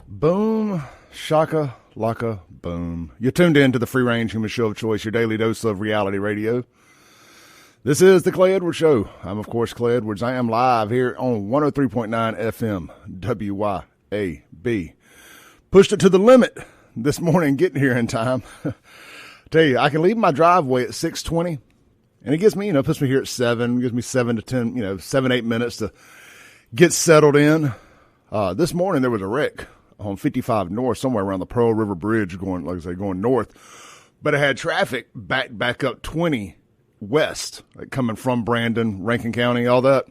Boom, shaka, laka, boom. You're tuned in to the free-range human show of choice, your daily dose of reality radio. This is the Clay Edwards Show. I'm, of course, Clay Edwards. I am live here on 103.9 FM, WYAB. Pushed it to the limit this morning, getting here in time. Tell you, I can leave my driveway at 6:20, and it gives me, puts me here at 7, gives me 7 to 10, 7, 8 minutes to get settled in. This morning there was a wreck on 55 North, somewhere around the Pearl River Bridge, going north. But it had traffic back up 20 west, like coming from Brandon, Rankin County, all that.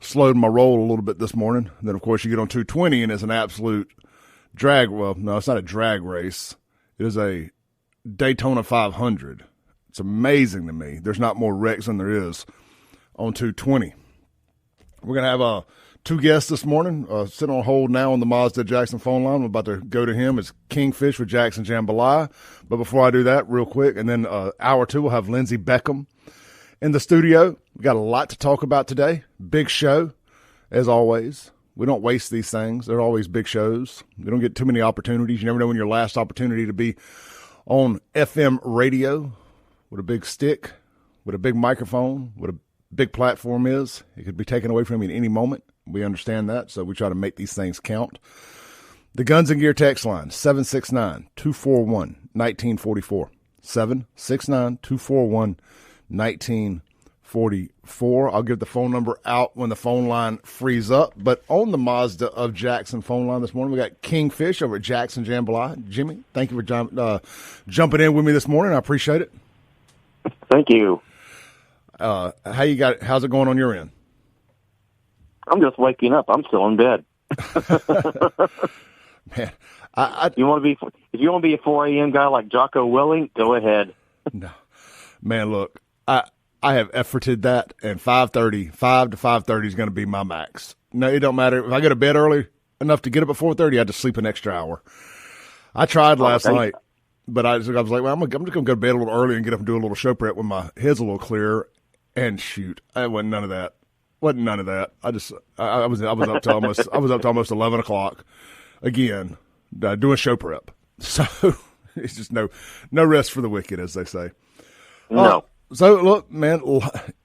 Slowed my roll a little bit this morning. And then, of course, you get on 220, and it's an absolute drag. Well, no, it's not a drag race. It is a Daytona 500. It's amazing to me. There's not more wrecks than there is on 220. We're going to have two guests this morning, sitting on hold now on the Mazda Jackson phone line. I'm about to go to him. It's Kingfish with Jackson Jambalaya. But before I do that, real quick, and then hour two, we'll have Lindsey Beckham in the studio. We got a lot to talk about today. Big show, as always. We don't waste these things. They're always big shows. We don't get too many opportunities. You never know when your last opportunity to be on FM radio with a big stick, with a big microphone, with a big platform is. It could be taken away from you at any moment. We understand that, so we try to make these things count. The Guns and Gear text line, 769-241-1944. 769-241-1944. I'll give the phone number out when the phone line frees up. But on the Mazda of Jackson phone line this morning, we got Kingfish over at Jackson Jambalaya. Jimmy, thank you for jumping in with me this morning. I appreciate it. Thank you. How you got it? How's it going on your end? I'm just waking up. I'm still in bed. Man, if you want to be a 4 a.m. guy like Jocko Willing, go ahead. No, man, look, I have efforted that, and 5 to 5:30 is going to be my max. No, it don't matter if I go to bed early enough to get up at 4:30. I had to sleep an extra hour. I tried last night, but I was like, well, I'm just going to go to bed a little early and get up and do a little show prep when my head's a little clearer. And shoot, I wasn't none of that. Wasn't none of that. I was up to almost 11 o'clock again, doing show prep. So it's just no rest for the wicked, as they say. No. So look, man,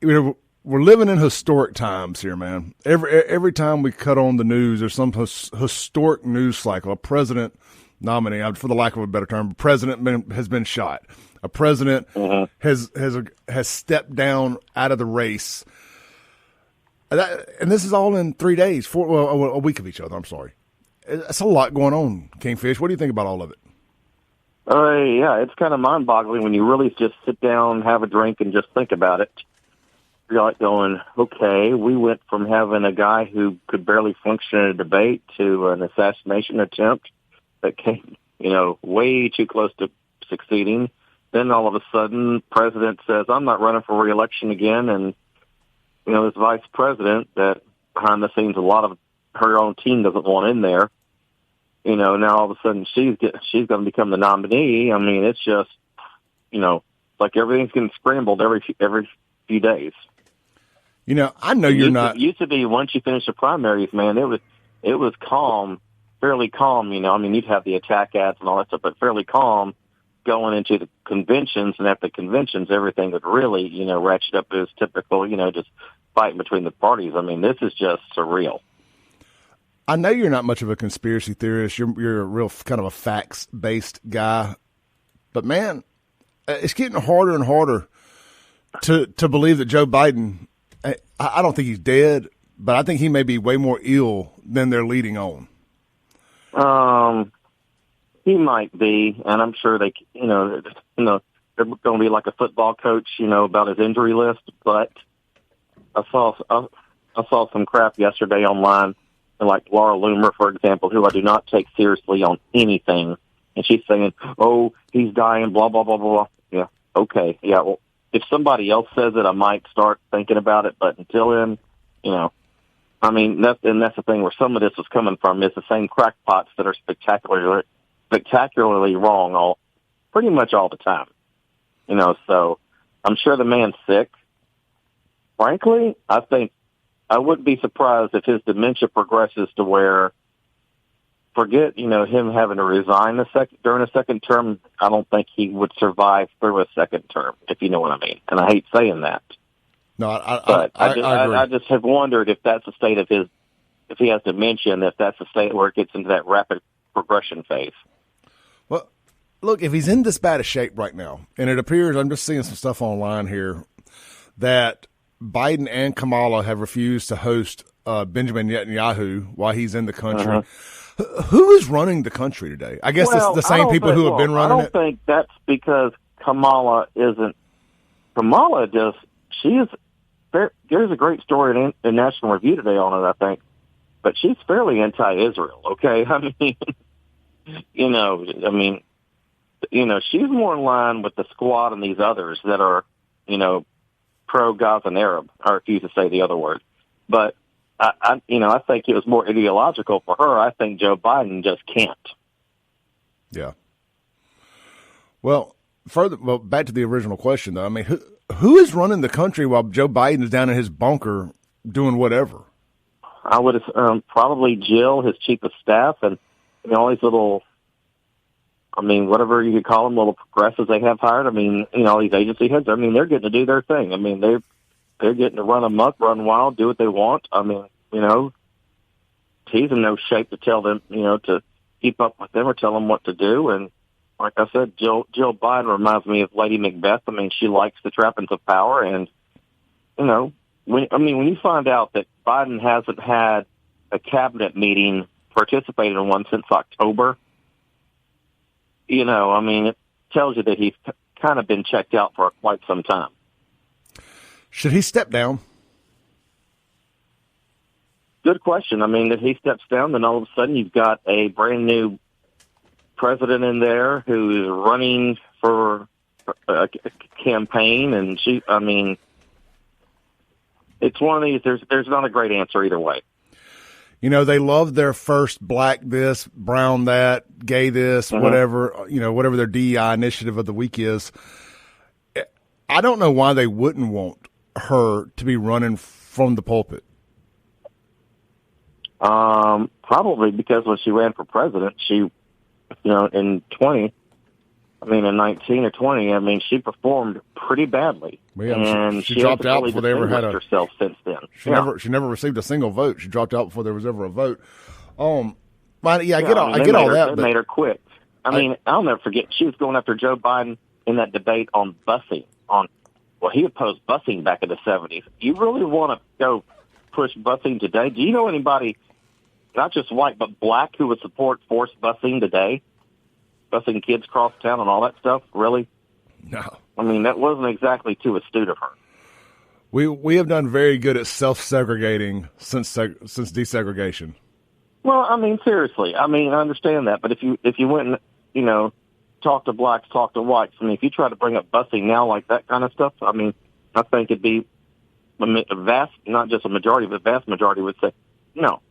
we're living in historic times here, man. Every time we cut on the news, there's some historic news cycle. A president nominee, for the lack of a better term, president has been shot. A president has stepped down out of the race. And this is all in 3 days, a week of each other. I'm sorry. It's a lot going on, Kingfish. What do you think about all of it? Yeah, it's kind of mind-boggling when you really just sit down, have a drink, and just think about it. You're like going, okay, we went from having a guy who could barely function in a debate to an assassination attempt that came, way too close to succeeding. Then all of a sudden, president says, I'm not running for re-election again, and this vice president that behind the scenes a lot of her own team doesn't want in there. Now all of a sudden she's going to become the nominee. I mean, it's just, like everything's getting scrambled every few days. I know you're not. It used to be once you finish the primaries, man, it was calm, fairly calm. I mean, you'd have the attack ads and all that stuff, but fairly calm going into the conventions. And at the conventions, everything would really, ratchet up as typical, just fighting between the parties. I mean, this is just surreal. I know you're not much of a conspiracy theorist. You're a real kind of a facts-based guy. But, man, it's getting harder and harder to believe that Joe Biden, I don't think he's dead, but I think he may be way more ill than they're leading on. He might be, and I'm sure they're going to be like a football coach, about his injury list. But I saw some crap yesterday online, like Laura Loomer, for example, who I do not take seriously on anything, and she's saying, "Oh, he's dying," blah blah blah blah. Yeah, okay, yeah. Well, if somebody else says it, I might start thinking about it. But until then, I mean, that's the thing where some of this is coming from. Is the same crackpots that are spectacularly wrong pretty much all the time. So I'm sure the man's sick. Frankly, I think I wouldn't be surprised if his dementia progresses to where forget, him having to resign during a second term. I don't think he would survive through a second term, if you know what I mean. And I hate saying that. No, I agree. I just have wondered if that's the state of his, if he has dementia, if that's the state where it gets into that rapid progression phase. Well, look, if he's in this bad a shape right now, and it appears, I'm just seeing some stuff online here, that Biden and Kamala have refused to host Benjamin Netanyahu while he's in the country. Who is running the country today? I guess it's the same people who have been running it. I don't think that's because Kamala isn't. Kamala just, there's a great story in National Review today on it, I think. But she's fairly anti-Israel, okay? I mean, she's more in line with the Squad and these others that are, pro-Gaza and Arab. I refuse to say the other word. But, I think it was more ideological for her. I think Joe Biden just can't. Yeah. Well, back to the original question, though. I mean, who is running the country while Joe Biden is down in his bunker doing whatever? I would probably Jill, his chief of staff, and all these little, whatever you could call them, little progressives they have hired. All these agency heads. They're getting to do their thing. They're getting to run amok, run wild, do what they want. He's in no shape to tell them, to keep up with them or tell them what to do. And like I said, Jill Biden reminds me of Lady Macbeth. She likes the trappings of power, and when you find out that Biden hasn't had a cabinet meeting, participated in one since October, it tells you that he's kind of been checked out for quite some time. Should he step down? Good question. If he steps down, then all of a sudden you've got a brand new president in there who is running for a campaign, and it's one of these. There's not a great answer either way. They love their first black this, brown that, gay this, whatever their DEI initiative of the week is. I don't know why they wouldn't want her to be running from the pulpit. Probably because when she ran for president, she, in 19 or 20, she performed pretty badly. Yeah, and she dropped out before they ever had herself since then. She never received a single vote. She dropped out before there was ever a vote. I get all that. They made her quit. I'll never forget. She was going after Joe Biden in that debate on busing. He opposed busing back in the 70s. You really want to go push busing today? Do you know anybody, not just white, but black, who would support forced busing today? Busing kids across town and all that stuff? Really? No. That wasn't exactly too astute of her. We have done very good at self-segregating since desegregation. Well, seriously. I understand that. But if you went and, talk to blacks, talk to whites, if you try to bring up busing now like that kind of stuff, I think it'd be a vast, not just a majority, but a vast majority would say, no.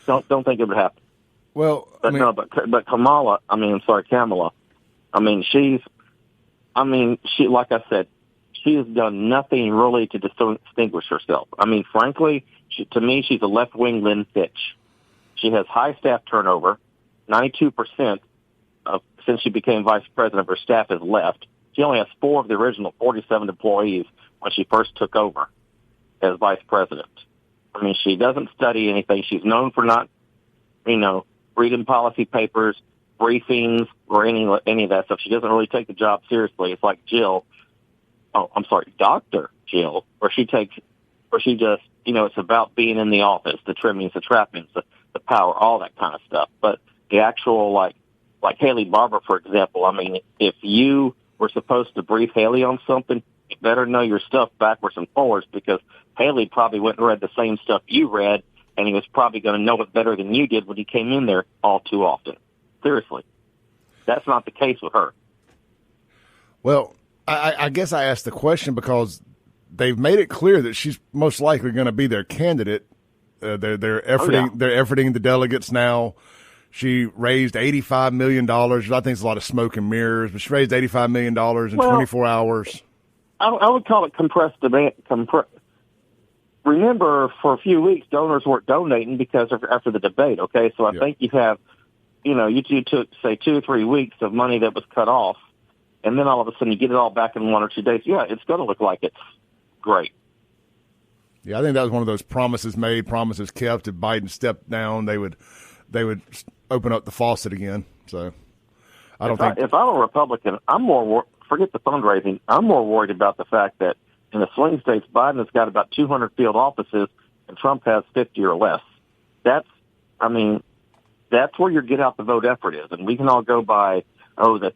Don't think it would happen. Well, but Kamala, Kamala, she, like I said, she has done nothing really to distinguish herself. Frankly, to me, she's a left-wing Lynn Fitch. She has high staff turnover. 92% since she became vice president of her staff has left. She only has 4 of the original 47 employees when she first took over as vice president. She doesn't study anything. She's known for not, reading policy papers, briefings, or any of that stuff. She doesn't really take the job seriously. It's like Dr. Jill, where she just, it's about being in the office, the trimmings, the trappings, the power, all that kind of stuff. But the actual, like Haley Barbour, for example, if you were supposed to brief Haley on something, you better know your stuff backwards and forwards, because Haley probably went and read the same stuff you read, and he was probably going to know it better than you did when he came in there all too often. Seriously. That's not the case with her. Well, I guess I asked the question because they've made it clear that she's most likely going to be their candidate. They're efforting the delegates now. She raised $85 million. I think it's a lot of smoke and mirrors, but she raised $85 million in 24 hours. I would call it compressed demand. remember, for a few weeks, donors weren't donating because after the debate, okay? So I think you have, you took, say, 2 or 3 weeks of money that was cut off, and then all of a sudden you get it all back in 1 or 2 days. Yeah, it's going to look like it's great. Yeah, I think that was one of those promises made, promises kept. If Biden stepped down, they would open up the faucet again. So I don't think. If I'm a Republican, I'm more forget the fundraising. I'm more worried about the fact that in the swing states, Biden has got about 200 field offices, and Trump has 50 or less. That's where your get out the vote effort is, and we can all go by the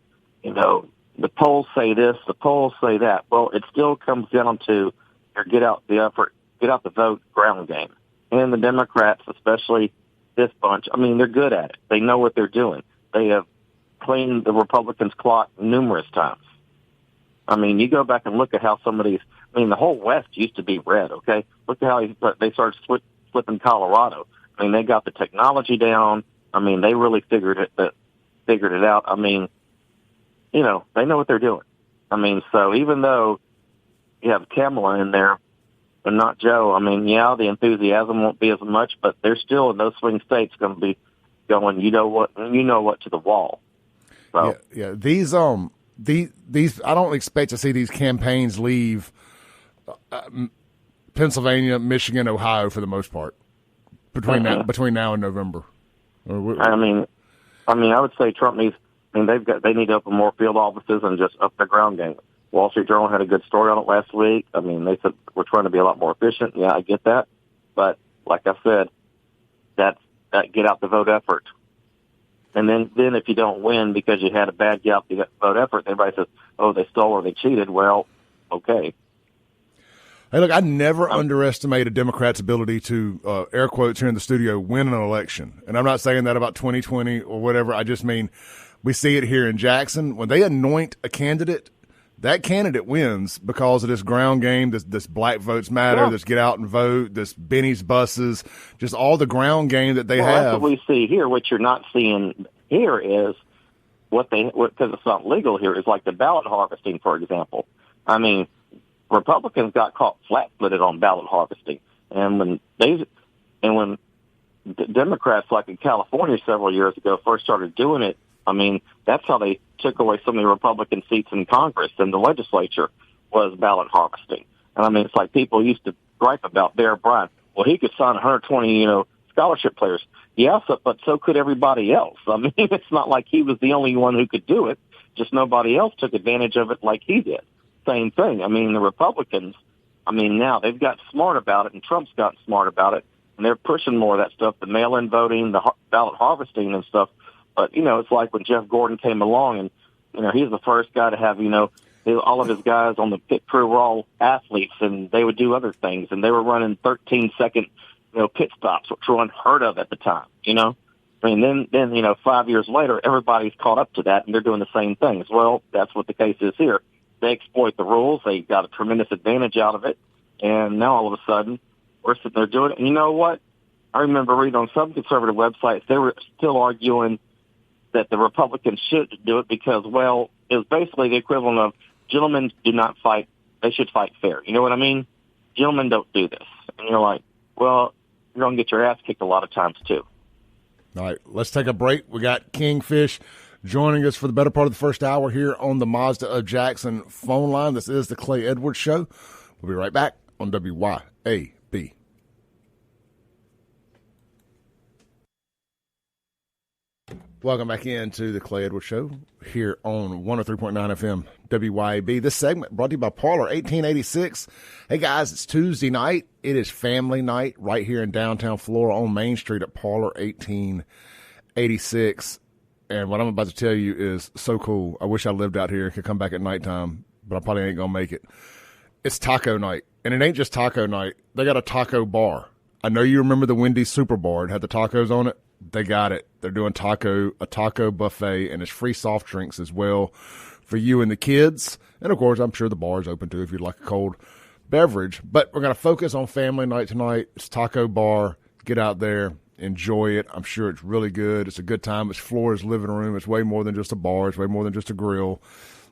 polls say this, the polls say that. Well, it still comes down to your get out the effort. Get out the vote ground game. And the Democrats, especially this bunch, they're good at it. They know what they're doing. They have cleaned the Republicans' clock numerous times. You go back and look at how some of these, the whole West used to be red, okay? Look at how they started flipping Colorado. They got the technology down. They really figured it out. They know what they're doing. So even though you have Kamala in there, but not Joe. The enthusiasm won't be as much, but they're still in those swing states going to be going, you know what, to the wall. So. Yeah. These I don't expect to see these campaigns leave Pennsylvania, Michigan, Ohio for the most part between now and November. I would say Trump needs. They need to open more field offices and just up their ground game. Wall Street Journal had a good story on it last week. They said we're trying to be a lot more efficient. Yeah, I get that. But like I said, that get out the vote effort. And then if you don't win because you had a bad get out the vote effort, everybody says, oh, they stole or they cheated. Well, okay. Hey, look, I never underestimate a Democrat's ability to, air quotes here in the studio, win an election. And I'm not saying that about 2020 or whatever. I just mean we see it here in Jackson. When they anoint a candidate, that candidate wins because of this ground game, this Black Votes Matter, this get out and vote, this Benny's buses, just all the ground game that they have. That's what we see here. What you're not seeing here is because it's not legal here, is like the ballot harvesting, for example. Republicans got caught flat-footed on ballot harvesting, and when Democrats, like in California several years ago, first started doing it, that's how they took away some of the Republican seats in Congress and the legislature was ballot harvesting. And it's like people used to gripe about Bear Bryant. Well, he could sign 120, scholarship players. Yeah, but so could everybody else. It's not like he was the only one who could do it. Just nobody else took advantage of it like he did. Same thing. The Republicans, now they've got smart about it, and Trump's gotten smart about it, and they're pushing more of that stuff, the mail-in voting, the ballot harvesting and stuff. But, it's like when Jeff Gordon came along and, he's the first guy to have, all of his guys on the pit crew were all athletes and they would do other things. And they were running 13-second, pit stops, which were unheard of at the time, Then 5 years later, everybody's caught up to that and they're doing the same things. Well, that's what the case is here. They exploit the rules. They got a tremendous advantage out of it. And now all of a sudden we're sitting there doing it. And you know what? I remember reading on some conservative websites, they were still arguing that the Republicans should do it because, well, it was basically the equivalent of gentlemen do not fight. They should fight fair. You know what I mean? Gentlemen don't do this. And you're like, well, you're going to get your ass kicked a lot of times too. All right, let's take a break. We got Kingfish joining us for the better part of the first hour here on the Mazda of Jackson phone line. This is the Clay Edwards Show. We'll be right back on WYAB. Welcome back into the Clay Edwards Show here on 103.9 FM WYAB. This segment brought to you by Parlor 1886. Hey, guys, it's Tuesday night. It is family night right here in downtown Flora on Main Street at Parlor 1886. And what I'm about to tell you is so cool. I wish I lived out here and could come back at nighttime, but I probably ain't going to make it. It's taco night. And it ain't just taco night. They got a taco bar. I know you remember the Wendy's Super Bar. It had the tacos on it. They got it. They're doing a taco buffet, and it's free soft drinks as well for you and the kids. And, of course, I'm sure the bar is open, too, if you'd like a cold beverage. But we're going to focus on family night tonight. It's taco bar. Get out there. Enjoy it. I'm sure it's really good. It's a good time. It's Flora's living room. It's way more than just a bar. It's way more than just a grill.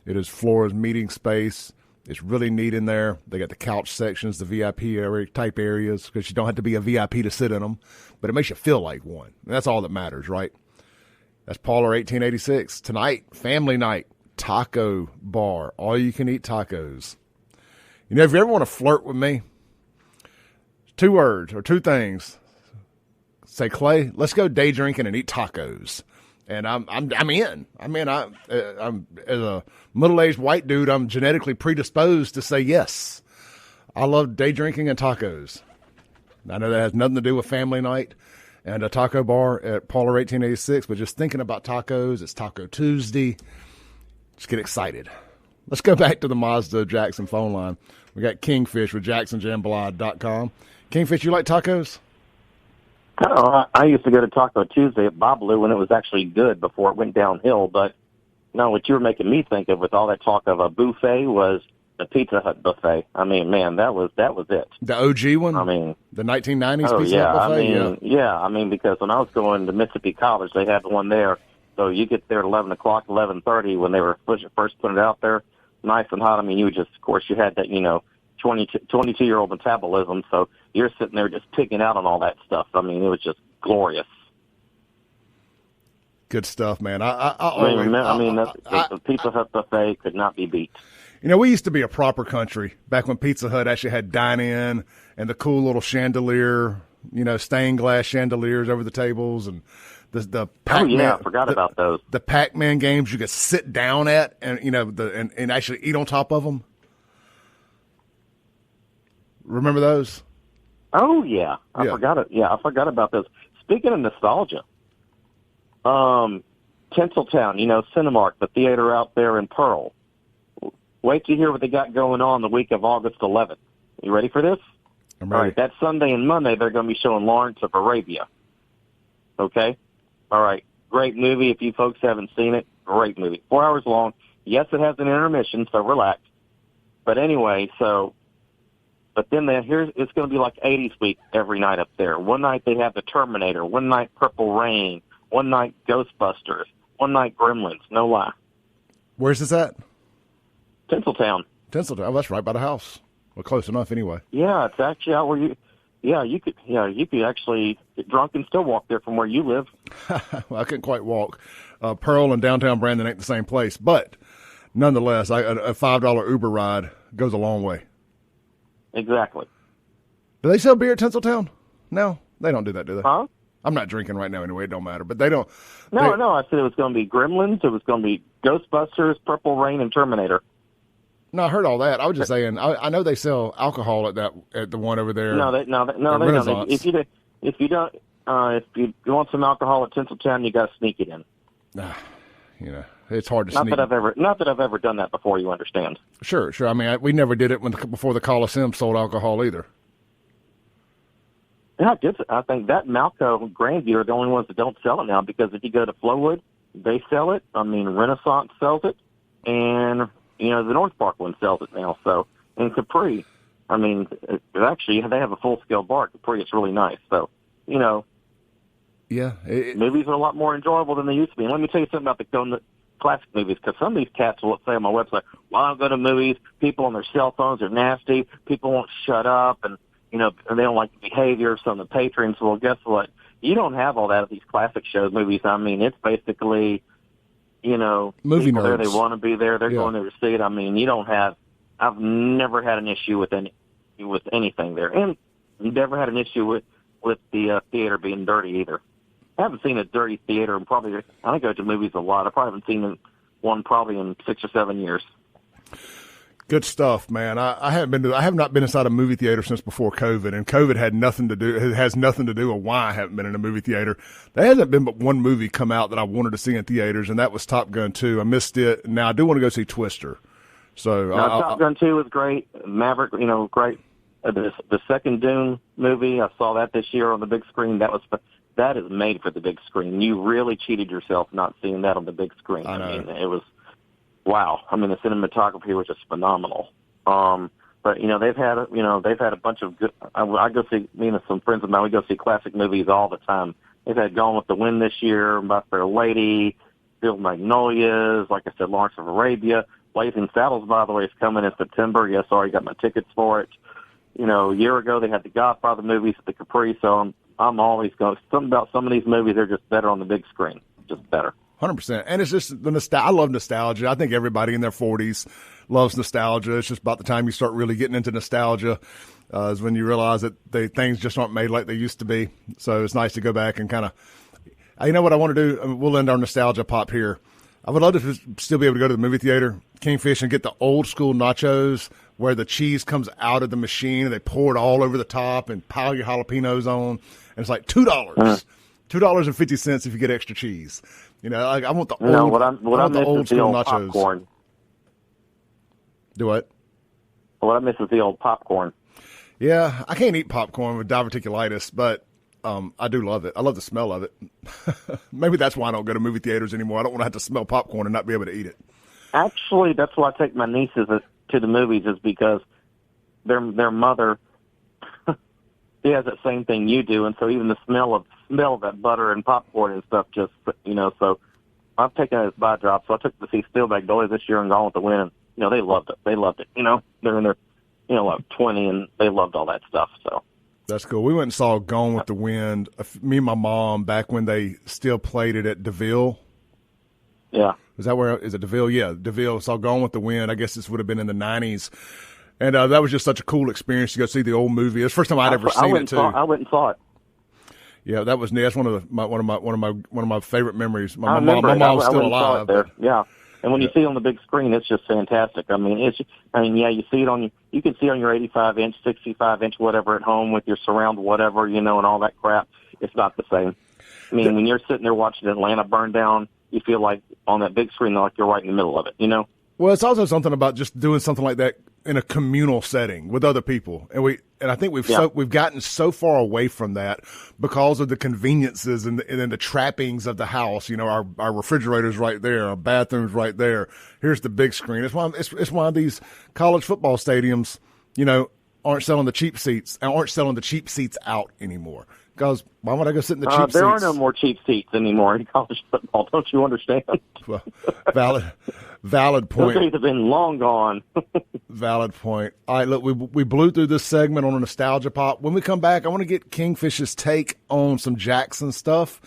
It is Flora's meeting space. It's really neat in there. They got the couch sections, the VIP area, type areas, because you don't have to be a VIP to sit in them, but it makes you feel like one. And that's all that matters, right? That's Parlor 1886. Tonight, family night, taco bar. All you can eat tacos. You know, if you ever want to flirt with me, 2 words or 2 things. Say, Clay, let's go day drinking and eat tacos. And I'm in. I'm as a middle-aged white dude, I'm genetically predisposed to say yes. I love day drinking and tacos. I know that has nothing to do with family night and a taco bar at Parlor 1886, but just thinking about tacos, it's Taco Tuesday. Just get excited. Let's go back to the Mazda Jackson phone line. We got Kingfish with JacksonJambalaya.com. Kingfish, you like tacos? Oh, I used to go to Taco Tuesday at Babalu when it was actually good before it went downhill. But no, what you were making me think of with all that talk of a buffet was the Pizza Hut buffet. I mean, man, that was it. The OG one? I mean, the 1990s Pizza Hut buffet? I mean, because when I was going to Mississippi College, they had one there. So you get there at 11 o'clock, 11:30 when they were first putting it out there, nice and hot. I mean, you just, of course, you had that, 22-year-old metabolism, so you're sitting there just picking out on all that stuff. I mean, it was just glorious. Good stuff, man. The Pizza Hut buffet could not be beat. You know, we used to be a proper country back when Pizza Hut actually had dine-in and the cool little chandelier, stained glass chandeliers over the tables and the Pac-Man. I forgot about those. The Pac-Man games you could sit down at and and actually eat on top of them. Remember those? Oh yeah, I forgot it. Yeah, I forgot about those. Speaking of nostalgia, Tinseltown, Cinemark, the theater out there in Pearl. Wait to hear what they got going on the week of August 11th. You ready for this? I'm ready. All right, that Sunday and Monday they're going to be showing Lawrence of Arabia. Okay? All right, great movie. If you folks haven't seen it, great movie. 4 hours long. Yes, it has an intermission, so relax. But anyway, but then it's going to be like 80s week every night up there. One night they have the Terminator, one night Purple Rain, one night Ghostbusters, one night Gremlins. No lie. Where's this at? Tinseltown. Oh, that's right by the house. Well, close enough anyway. Yeah, it's actually out where you could actually get drunk and still walk there from where you live. Well, I couldn't quite walk. Pearl and downtown Brandon ain't the same place, but nonetheless, a $5 Uber ride goes a long way. Exactly. Do they sell beer at Tinseltown? No, they don't do that, do they? Huh? I'm not drinking right now anyway. It don't matter. But they don't. No. I said it was going to be Gremlins. It was going to be Ghostbusters, Purple Rain, and Terminator. No, I heard all that. I was just saying. I know they sell alcohol at the one over there. No, they don't. If you want some alcohol at Tinseltown, you got to sneak it in. It's hard to sneak. Not that I've ever done that before. You understand? Sure. I mean, we never did it before the Coliseum sold alcohol either. Yeah, I think that Malco and Grandview are the only ones that don't sell it now, because if you go to Flowood, they sell it. I mean, Renaissance sells it, and the North Park one sells it now. So, and Capri, I mean, actually they have a full scale bar at Capri. It's really nice. So, yeah, movies are a lot more enjoyable than they used to be. And let me tell you something about the classic movies, because some of these cats will say on my website, "Well, I don't go to movies. People on their cell phones are nasty. People won't shut up, and and they don't like the behavior of some of the patrons." Well, guess what? You don't have all that at these classic movies. I mean, it's basically, movie people nerds. there, they want to be there. They're going there to see it. I mean, I've never had an issue with anything there, and you've never had an issue with the theater being dirty either. I haven't seen a dirty theater in I go to movies a lot. I probably haven't seen one probably in 6 or 7 years. Good stuff, man. I have not been inside a movie theater since before COVID, and COVID has nothing to do with why I haven't been in a movie theater. There hasn't been but one movie come out that I wanted to see in theaters, and that was Top Gun 2. I missed it. Now I do want to go see Twister. So Top Gun 2 was great. Maverick, great. The second Dune movie, I saw that this year on the big screen. That is made for the big screen. You really cheated yourself not seeing that on the big screen. I know. I mean, it was wow. I mean, the cinematography was just phenomenal. But they've had a bunch of good. I go see, me and some friends of mine, we go see classic movies all the time. They've had Gone with the Wind this year, My Fair Lady, Field Magnolias, like I said, Lawrence of Arabia. Blazing Saddles, by the way, is coming in September. Yes, already got my tickets for it. You know, a year ago they had the Godfather movies at the Capri, so I'm always going. Something about some of these movies, they're just better on the big screen, just better. 100%. And it's just I love nostalgia. I think everybody in their 40s loves nostalgia. It's just about the time you start really getting into nostalgia is when you realize that things just aren't made like they used to be. So it's nice to go back and kind of, you know what I want to do? We'll end our nostalgia pop here. I would love to still be able to go to the movie theater, Kingfish, and get the old school nachos where the cheese comes out of the machine and they pour it all over the top and pile your jalapenos on. And it's like $2. $2.50 if you get extra cheese. You know, I want the old, what I miss old is the school old nachos. Popcorn. Do what? What I miss is the old popcorn. Yeah, I can't eat popcorn with diverticulitis, but I do love it. I love the smell of it. Maybe that's why I don't go to movie theaters anymore. I don't want to have to smell popcorn and not be able to eat it. Actually, that's why I take my nieces to the movies, is because their mother she has that same thing you do, and so even the smell of that butter and popcorn and stuff, just, you know, so I've taken it as by drop. So I took to see Steel Magnolia this year and Gone with the Wind, and, you know, they loved it. You know, they're in their, you know, like 20, and they loved all that stuff. So that's cool. We went and saw Gone with the Wind, me and my mom, back when they still played it at DeVille. Yeah. Is it DeVille? Yeah, DeVille. Saw Gone with the Wind. I guess this would have been in the 90s. And that was just such a cool experience to go see the old movie. It's the first time I'd ever seen it too. I went and saw it. Yeah, that's one of my favorite memories. My mom's still alive. There. Yeah, and when you see it on the big screen, it's just fantastic. I mean, you see it you can see it on your 85-inch, 65-inch, whatever at home with your surround, whatever, you know, and all that crap. It's not the same. I mean, when you're sitting there watching Atlanta burn down, you feel like on that big screen, like you're right in the middle of it, you know? Well, it's also something about just doing something like that in a communal setting with other people. And I think we've gotten so far away from that because of the conveniences and then the trappings of the house. You know, our refrigerator's right there, our bathroom's right there. Here's the big screen. It's why these college football stadiums, you know, aren't selling the cheap seats out anymore. Because why would I go sit in the cheap seats? There are no more cheap seats anymore in college football. Don't you understand? Well, valid point. Those days have been long gone. Valid point. All right, look, we blew through this segment on a nostalgia pop. When we come back, I want to get Kingfish's take on some Jackson stuff.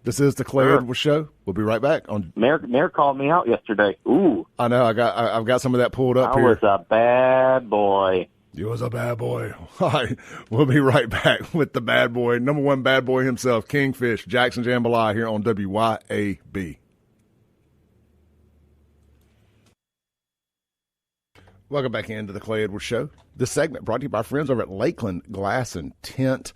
This is the Clay Edwards Show. We'll be right back. Mayor called me out yesterday. Ooh, I know. I've got some of that pulled up here. I was a bad boy. You was a bad boy. All right, we'll be right back with the bad boy, number one bad boy himself, Kingfish, Jackson Jambalaya, here on WYAB. Welcome back into the Clay Edwards Show. This segment brought to you by friends over at Lakeland Glass and Tint.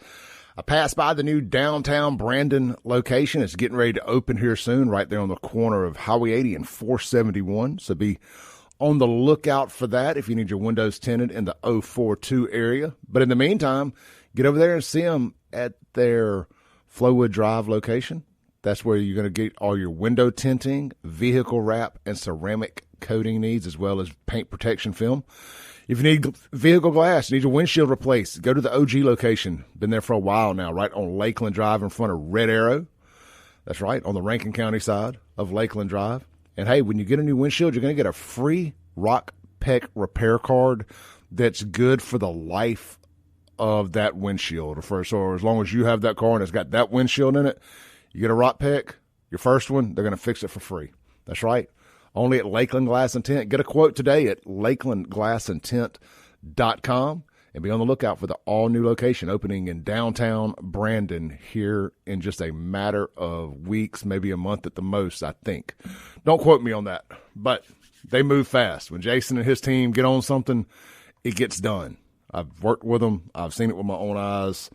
I passed by the new downtown Brandon location. It's getting ready to open here soon, right there on the corner of Highway 80 and 471. So be on the lookout for that if you need your windows tinted in the 042 area. But in the meantime, get over there and see them at their Flowwood Drive location. That's where you're going to get all your window tinting, vehicle wrap, and ceramic coating needs, as well as paint protection film. If you need vehicle glass, you need your windshield replaced, go to the OG location. Been there for a while now, right on Lakeland Drive in front of Red Arrow. That's right, on the Rankin County side of Lakeland Drive. And, hey, when you get a new windshield, you're going to get a free Rock Peck repair card that's good for the life of that windshield. So as long as you have that car and it's got that windshield in it, you get a Rock Peck, your first one, they're going to fix it for free. That's right. Only at Lakeland Glass and Tint. Get a quote today at lakelandglassandtint.com and be on the lookout for the all-new location opening in downtown Brandon here in just a matter of weeks, maybe a month at the most, I think. Don't quote me on that, but they move fast. When Jason and his team get on something, it gets done. I've worked with them. I've seen it with my own eyes.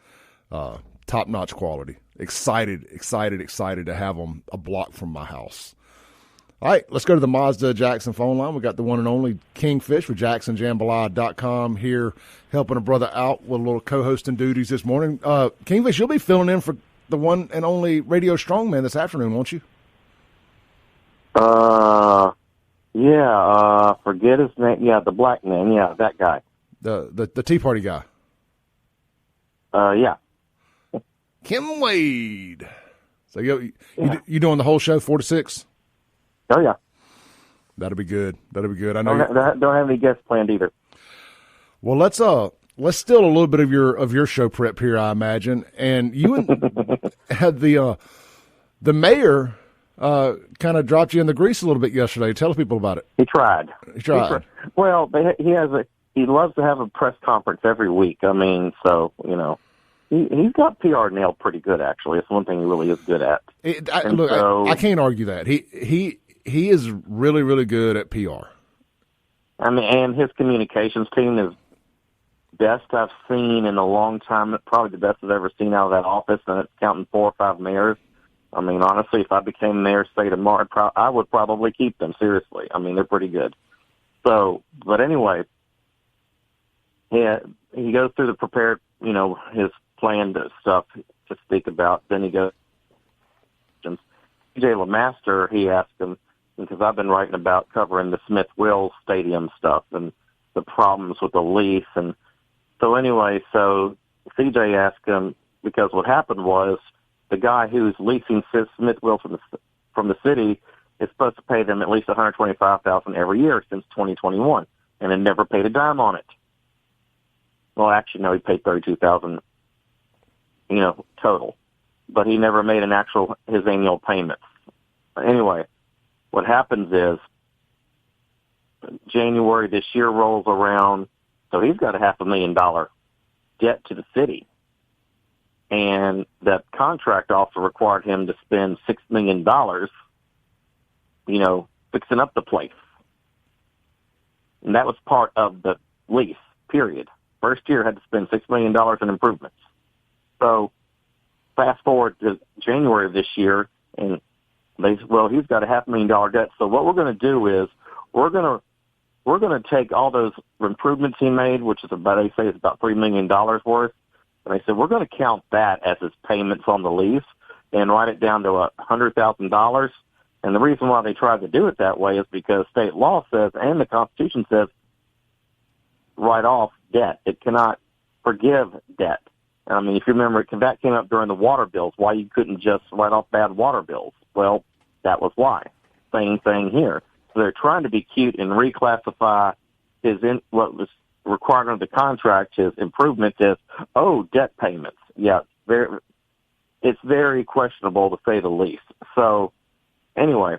Top-notch quality. Excited to have them a block from my house. All right, let's go to the Mazda Jackson phone line. We got the one and only Kingfish with JacksonJambalaya.com here helping a brother out with a little co-hosting duties this morning. Kingfish, you'll be filling in for the one and only Radio Strongman this afternoon, won't you? Forget his name. Yeah, the black man. Yeah, that guy. The Tea Party guy. Yeah. Kim Wade. So you doing the whole show, 4 to 6? Oh, yeah. That'll be good. That'll be good. I know. Don't have any guests planned either. Well, let's steal a little bit of your show prep here, I imagine. And you had the mayor kind of dropped you in the grease a little bit yesterday. Tell people about it. He tried. Well, he loves to have a press conference every week. I mean, so he's got PR nailed pretty good. Actually, it's one thing he really is good at. I can't argue that. He is really, really good at PR. I mean, and his communications team is best I've seen in a long time. Probably the best I've ever seen out of that office, and it's counting 4 or 5 mayors. I mean, honestly, if I became mayor, say tomorrow, I would probably keep them. Seriously, I mean, they're pretty good. So, but anyway, he goes through the prepared, his planned stuff to speak about. Then he goes, TJ LeMaster, he asked him, because I've been writing about covering the Smith-Wills Stadium stuff and the problems with the lease. And so anyway, so CJ asked him, because what happened was the guy who's leasing Smith-Wills from the city is supposed to pay them at least $125,000 every year since 2021, and had never paid a dime on it. Well, actually, no, he paid $32,000, total, but he never made his annual payments. Anyway, what happens is January this year rolls around, so he's got a $500,000 debt to the city, and that contract also required him to spend $6 million, fixing up the place, and that was part of the lease. Period. First year had to spend $6 million in improvements. So fast forward to January of this year, and he's got a $500,000 debt. So what we're going to do is we're going to take all those improvements he made, which is about $3 million worth. And they said, we're going to count that as his payments on the lease and write it down to $100,000. And the reason why they tried to do it that way is because state law says, and the Constitution says, write off debt. It cannot forgive debt. I mean, if you remember, that came up during the water bills, why you couldn't just write off bad water bills. Well, that was why. Same thing here. So they're trying to be cute and reclassify what was required under the contract, his improvement as, debt payments. Yeah, it's very questionable to say the least. So anyway,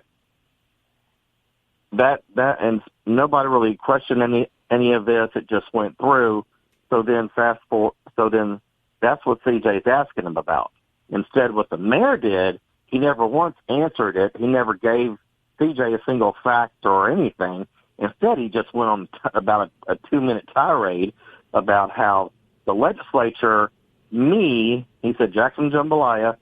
that and nobody really questioned any of this. It just went through. So then that's what CJ's asking him about. Instead, what the mayor did, he never once answered it. He never gave CJ a single fact or anything. Instead, he just went on about a 2-minute tirade about how the legislature, he said Jackson Jambalaya,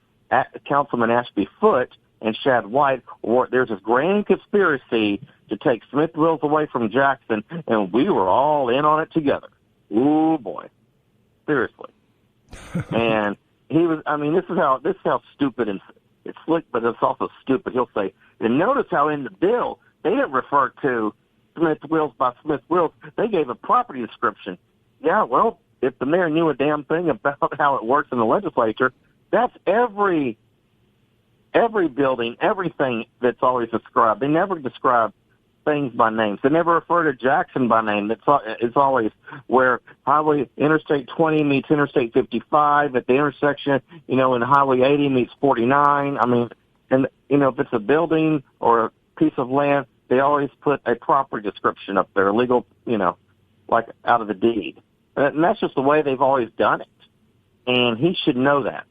Councilman Ashby Foote, and Shad White, there's this grand conspiracy to take Smith-Wills away from Jackson, and we were all in on it together. Ooh, boy. Seriously. And he was, this is how stupid, and it's slick, but it's also stupid. He'll say, and notice how in the bill, they didn't refer to Smith-Wills by Smith-Wills. They gave a property description. Yeah, well, if the mayor knew a damn thing about how it works in the legislature, that's every building, everything that's always described. They never describe things by names. They never refer to Jackson by name. It's always where Interstate 20 meets Interstate 55 at the intersection, and Highway 80 meets 49. And if it's a building or a piece of land, they always put a property description up there, legal, like out of the deed. And that's just the way they've always done it. And he should know that.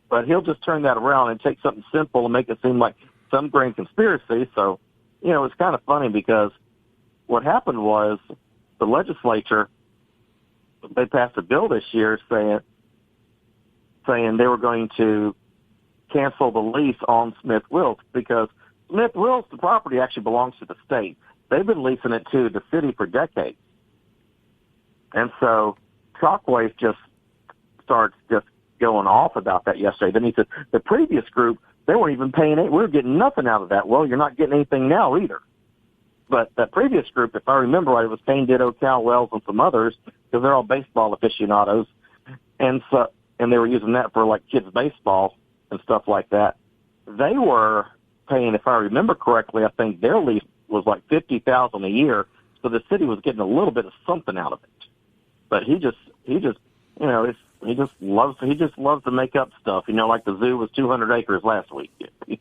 But he'll just turn that around and take something simple and make it seem like some grand conspiracy. So, it's kind of funny because what happened was the legislature, they passed a bill this year saying they were going to cancel the lease on Smith-Wills because Smith-Wills, the property actually belongs to the state. They've been leasing it to the city for decades. And so Chokwe just starts just going off about that yesterday. Then he said the previous group, they weren't even paying it. We were getting nothing out of that. Well, you're not getting anything now either. But that previous group, if I remember right, it was Payne Ditto, Cal Wells, and some others, because they're all baseball aficionados. And they were using that for like kids baseball and stuff like that. They were paying, if I remember correctly, I think their lease was like $50,000 a year, so the city was getting a little bit of something out of it. But he just he just loves to make up stuff. Like the zoo was 200 acres last week. He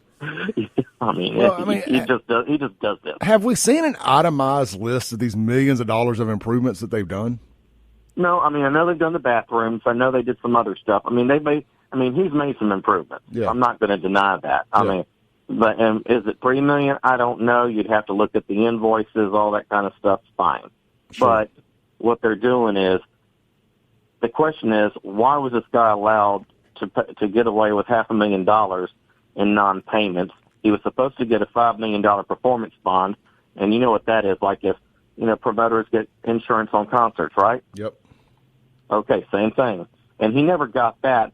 just does this. Have we seen an itemized list of these millions of dollars of improvements that they've done? No, I know they've done the bathrooms. I know they did some other stuff. He's made some improvements. Yeah. I'm not going to deny that. But is it $3 million? I don't know. You'd have to look at the invoices, all that kind of stuff. Fine. Sure. But what they're doing is, the question is, why was this guy allowed to get away with $500,000 in non-payments? He was supposed to get a $5 million performance bond, and you know what that is, like if promoters get insurance on concerts, right? Yep. Okay, same thing. And he never got that,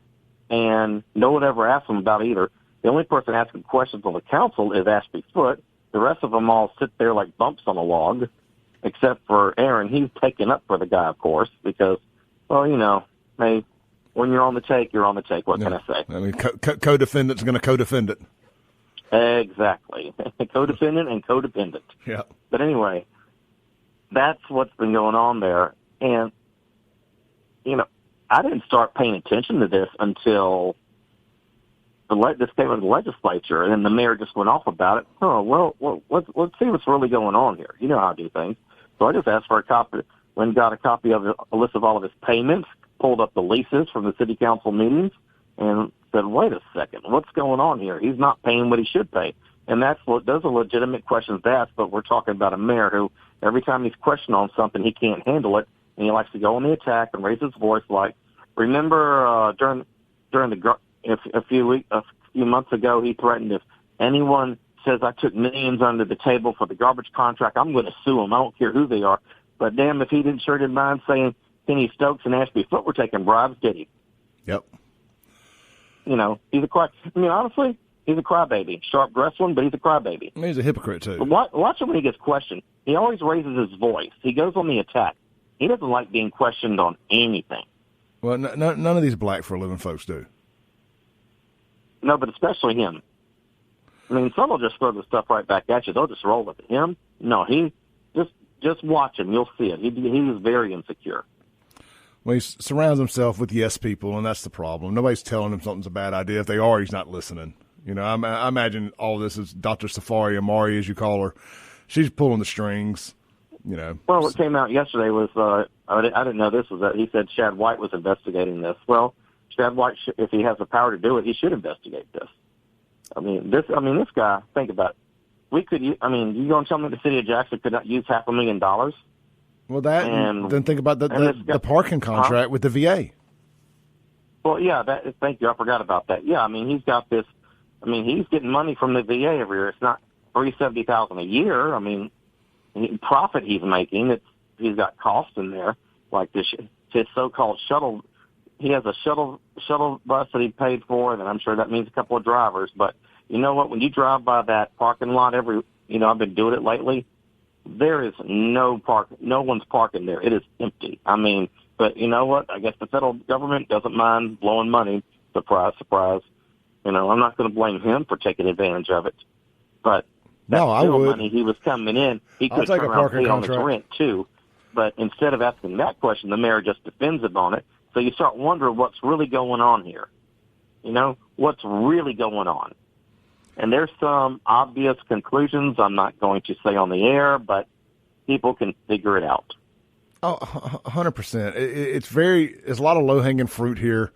and no one ever asked him about it either. The only person asking questions on the council is Ashby Foote. The rest of them all sit there like bumps on a log, except for Aaron. He's taken up for the guy, of course, because, well, hey, when you're on the take, you're on the take. What can I say? Co-defendant's going to co-defend it. Exactly. Codependent and codependent. Yeah. But anyway, that's what's been going on there. And, I didn't start paying attention to this until this came into the legislature, and then the mayor just went off about it. Oh, well, let's see what's really going on here. You know how I do things. So I just asked for a copy, got a copy of a list of all of his payments, pulled up the leases from the city council meetings, and said, wait a second, what's going on here? He's not paying what he should pay. And those are legitimate questions to ask, but we're talking about a mayor who, every time he's questioned on something, he can't handle it, and he likes to go on the attack and raise his voice like, remember during a few months ago, he threatened if anyone says I took millions under the table for the garbage contract, I'm going to sue them. I don't care who they are. But damn, if he didn't mind saying Kenny Stokes and Ashby Foote were taking bribes, did he? Yep. He's honestly, he's a crybaby. Sharp-dressed one, but he's a crybaby. He's a hypocrite, too. Watch him when he gets questioned. He always raises his voice. He goes on the attack. He doesn't like being questioned on anything. Well, none of these black-for-a-living folks do. No, but especially him. Some will just throw the stuff right back at you. They'll just roll with it. Him? No, he just watch him. You'll see it. He is very insecure. Well, he surrounds himself with yes people, and that's the problem. Nobody's telling him something's a bad idea. If they are, he's not listening. I imagine all this is Dr. Safari Amari, as you call her. She's pulling the strings. Well, what came out yesterday was I didn't know this was that he said Chad White was investigating this. Well, Chad White, if he has the power to do it, he should investigate this. This guy. Think about it. We could. You going to tell me the city of Jackson could not use $500,000? Well, then think about the parking contract with the VA. Well, yeah. Thank you. I forgot about that. Yeah. He's got this. He's getting money from the VA every year. It's not $370,000 a year. Profit he's making. He's got costs in there, like his so-called shuttle. He has a shuttle bus that he paid for, and I'm sure that means a couple of drivers. But you know what? When you drive by that parking lot I've been doing it lately. There is no one's parking there. It is empty. But you know what? I guess the federal government doesn't mind blowing money. Surprise, surprise. I'm not going to blame him for taking advantage of it. But no, I would. Money he was coming in, he could turn around and pay on his rent too. But instead of asking that question, the mayor just defends him on it. So you start wondering what's really going on here. What's really going on. And there's some obvious conclusions I'm not going to say on the air, but people can figure it out. Oh, 100%. There's a lot of low-hanging fruit here.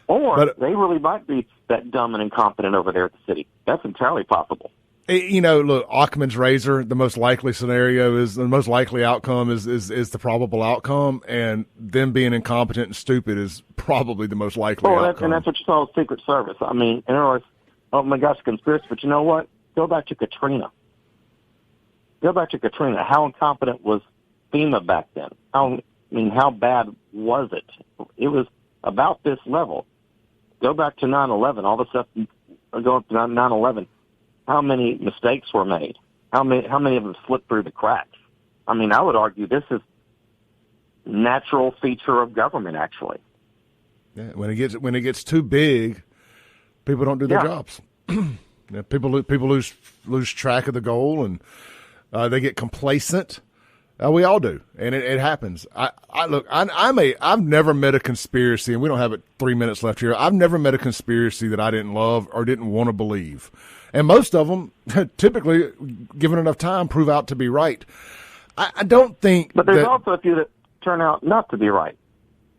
Or they really might be that dumb and incompetent over there at the city. That's entirely possible. Look, Occam's razor, the most likely scenario is the most likely outcome is the probable outcome, and them being incompetent and stupid is probably the most likely outcome. And that's what you saw with Secret Service. In other words, oh my gosh, conspiracy, but you know what? Go back to Katrina. How incompetent was FEMA back then? How bad was it? It was about this level. Go back to 9/11, all the stuff going to 9/11. How many mistakes were made? How many of them slipped through the cracks? I would argue this is natural feature of government, actually. Yeah, when it gets too big, people don't do their jobs. People lose track of the goal, and They get complacent. We all do, and it happens. I've never met a conspiracy, and we don't have 3 minutes left here. I've never met a conspiracy that I didn't love or didn't want to believe, and most of them, typically, given enough time, prove out to be right. I don't think, but there's also a few that turn out not to be right.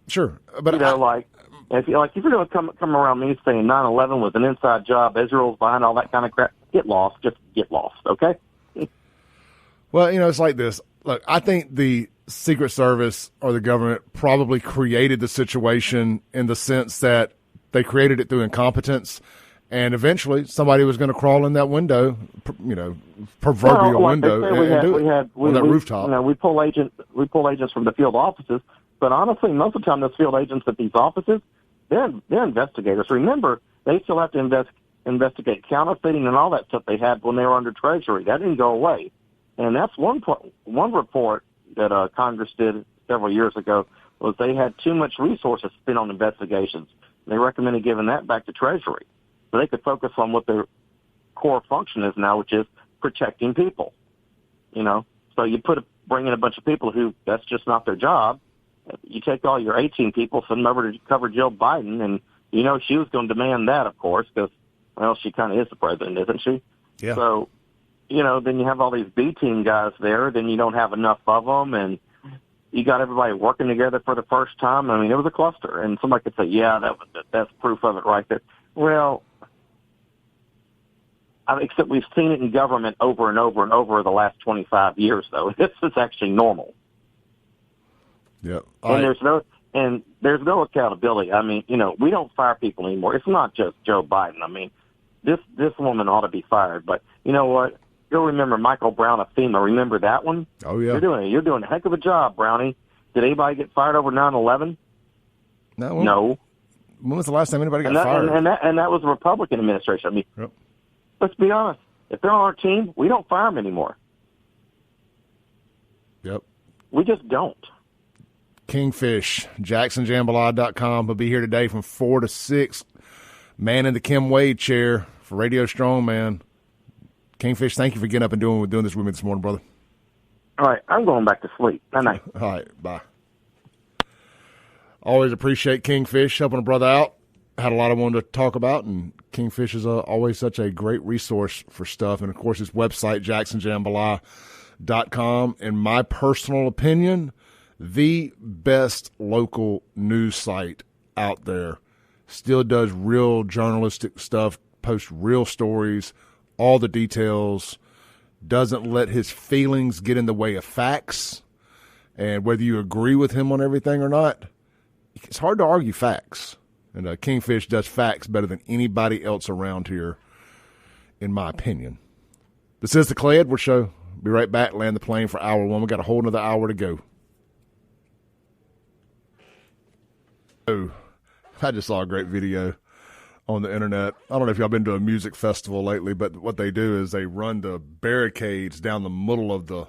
Sure, but if you're going to come around me saying 9/11 was an inside job, Israel's behind all that kind of crap, get lost. Just get lost, okay? Well, it's like this. Look, I think the Secret Service or the government probably created the situation in the sense that they created it through incompetence, and eventually somebody was going to crawl in that window, proverbial window, and do it on that rooftop. We pull agents from the field offices, but honestly, most of the time, those field agents at these offices, they're investigators. Remember, they still have to investigate counterfeiting and all that stuff they had when they were under Treasury. That didn't go away. And that's one report that Congress did several years ago was they had too much resources spent on investigations. They recommended giving that back to Treasury so they could focus on what their core function is now, which is protecting people. So you bring in a bunch of people who that's just not their job. You take all your 18 people, send them over to cover Jill Biden, and she was going to demand that, of course, because she kind of is the president, isn't she? Yeah. So. Then you have all these B-team guys there, then you don't have enough of them, and you got everybody working together for the first time. I mean, it was a cluster, and somebody could say, yeah, that's proof of it right there. Well, except we've seen it in government over and over and over the last 25 years, though. This is actually normal. Yeah. And there's no accountability. I mean, we don't fire people anymore. It's not just Joe Biden. I mean, this woman ought to be fired, but you know what? You'll remember Michael Brown of FEMA. Remember that one? Oh, yeah. You're doing a heck of a job, Brownie. Did anybody get fired over 9/11? No. When was the last time anybody got fired? And that was a Republican administration. I mean, yep. Let's be honest. If they're on our team, we don't fire them anymore. Yep. We just don't. Kingfish, JacksonJambalaya.com. He'll be here today from 4 to 6. Man in the Kim Wade chair for Radio Strongman. Kingfish, thank you for getting up and doing this with me this morning, brother. All right, I'm going back to sleep. Night. All right, bye. Always appreciate Kingfish helping a brother out. Had a lot I wanted to talk about, and Kingfish is always such a great resource for stuff. And, of course, his website, JacksonJambalaya.com. In my personal opinion, the best local news site out there. Still does real journalistic stuff, posts real stories, all the details, doesn't let his feelings get in the way of facts. And whether you agree with him on everything or not, it's hard to argue facts. And Kingfish does facts better than anybody else around here, in my opinion. This is the Clay Edwards Show. Be right back. Land the plane for hour one. We got a whole another hour to go. Oh, I just saw a great video on the internet. I don't know if y'all been to a music festival lately, but what they do is they run the barricades down the middle of the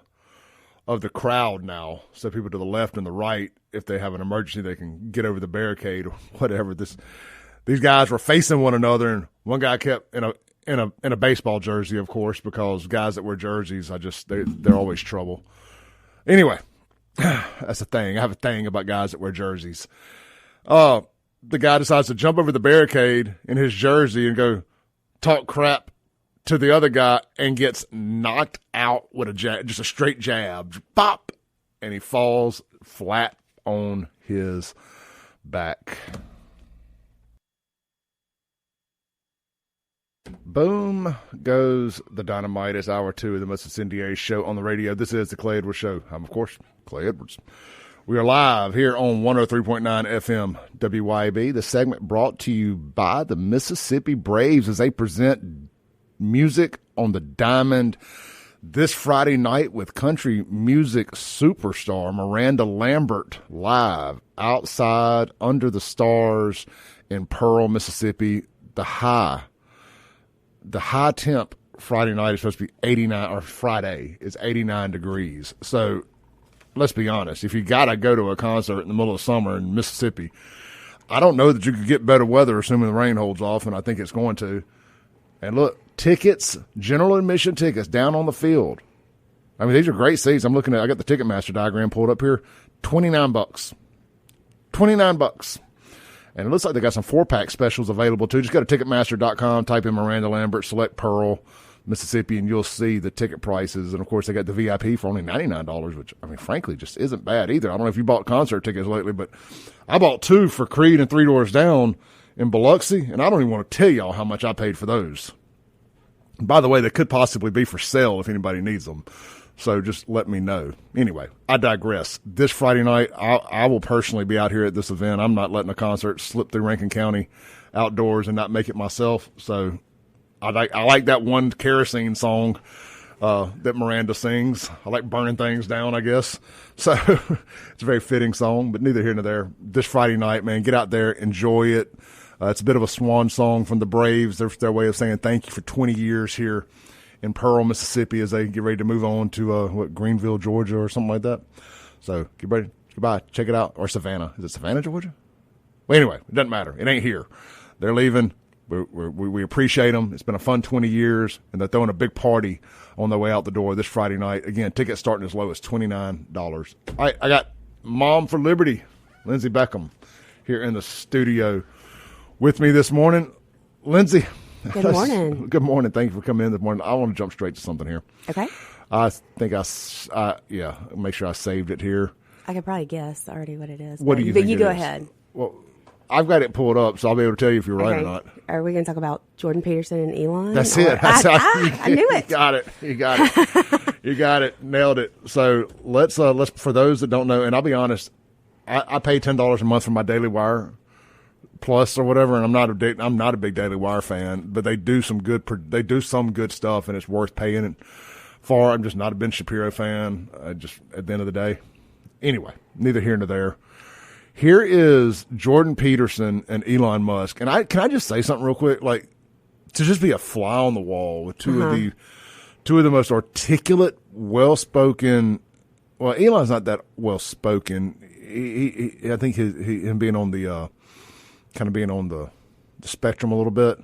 crowd now, so people to the left and the right, if they have an emergency, they can get over the barricade or whatever. These guys were facing one another, and one guy kept in a baseball jersey, of course, because guys that wear jerseys, they're always trouble. Anyway, that's a thing. I have a thing about guys that wear jerseys. The guy decides to jump over the barricade in his jersey and go talk crap to the other guy and gets knocked out with just a straight jab. Bop! And he falls flat on his back. Boom goes the dynamite. It's hour 2 of the most incendiary show on the radio. This is the Clay Edwards Show. I'm, of course, Clay Edwards. We are live here on 103.9 FM WYAB. The segment brought to you by the Mississippi Braves as they present music on the Diamond this Friday night with country music superstar Miranda Lambert live outside under the stars in Pearl, Mississippi. The high temp Friday night is supposed to be 89, or Friday is 89 degrees. So let's be honest. If you got to go to a concert in the middle of summer in Mississippi, I don't know that you could get better weather, assuming the rain holds off, and I think it's going to. And look, tickets, general admission tickets down on the field I mean, these are great seats. I got the Ticketmaster diagram pulled up here. $29. $29. And it looks like they got some 4-pack specials available too. Just go to Ticketmaster.com, type in Miranda Lambert, select Pearl, Mississippi, and you'll see the ticket prices. And of course, they got the VIP for only $99, which, I mean, frankly, just isn't bad either. I don't know if you bought concert tickets lately, but I bought 2 for Creed and Three Doors Down in Biloxi, and I don't even want to tell y'all how much I paid for those. And by the way, they could possibly be for sale if anybody needs them. So just let me know. Anyway, I digress. This Friday night, I will personally be out here at this event. I'm not letting a concert slip through Rankin County outdoors and not make it myself. So I like that one kerosene song that Miranda sings. I like burning things down, I guess. So it's a very fitting song, but neither here nor there. This Friday night, man, get out there, enjoy it. It's a bit of a swan song from the Braves. Their way of saying thank you for 20 years here in Pearl, Mississippi, as they get ready to move on to Greenville, Georgia, or something like that. So get ready, goodbye, check it out. Or Savannah. Is it Savannah, Georgia? Well, anyway, it doesn't matter. It ain't here. They're leaving. We appreciate them. It's been a fun 20 years, and they're throwing a big party on their way out the door this Friday night. Again, tickets starting as low as $29. All right, I got Mom for Liberty, Lindsey Beckham, here in the studio with me this morning. Lindsey. Good morning. Good morning. Thank you for coming in this morning. I want to jump straight to something here. Okay. I think make sure I saved it here. I could probably guess already what it is. What do you think? But you go ahead. Well, I've got it pulled up, so I'll be able to tell you if you're right or not. Are we going to talk about Jordan Peterson and Elon? That's it. I knew it. You got it. You got it. Nailed it. So let's for those that don't know, and I'll be honest, I pay $10 a month for my Daily Wire Plus or whatever, and I'm not a big Daily Wire fan, but they do some good stuff, and it's worth paying it for. I'm just not a Ben Shapiro fan. Just at the end of the day, anyway, neither here nor there. Here is Jordan Peterson and Elon Musk, and can I just say something real quick, like to just be a fly on the wall with two of the most articulate, well-spoken. Well, Elon's not that well-spoken. I think him being on the kind of being on the spectrum a little bit,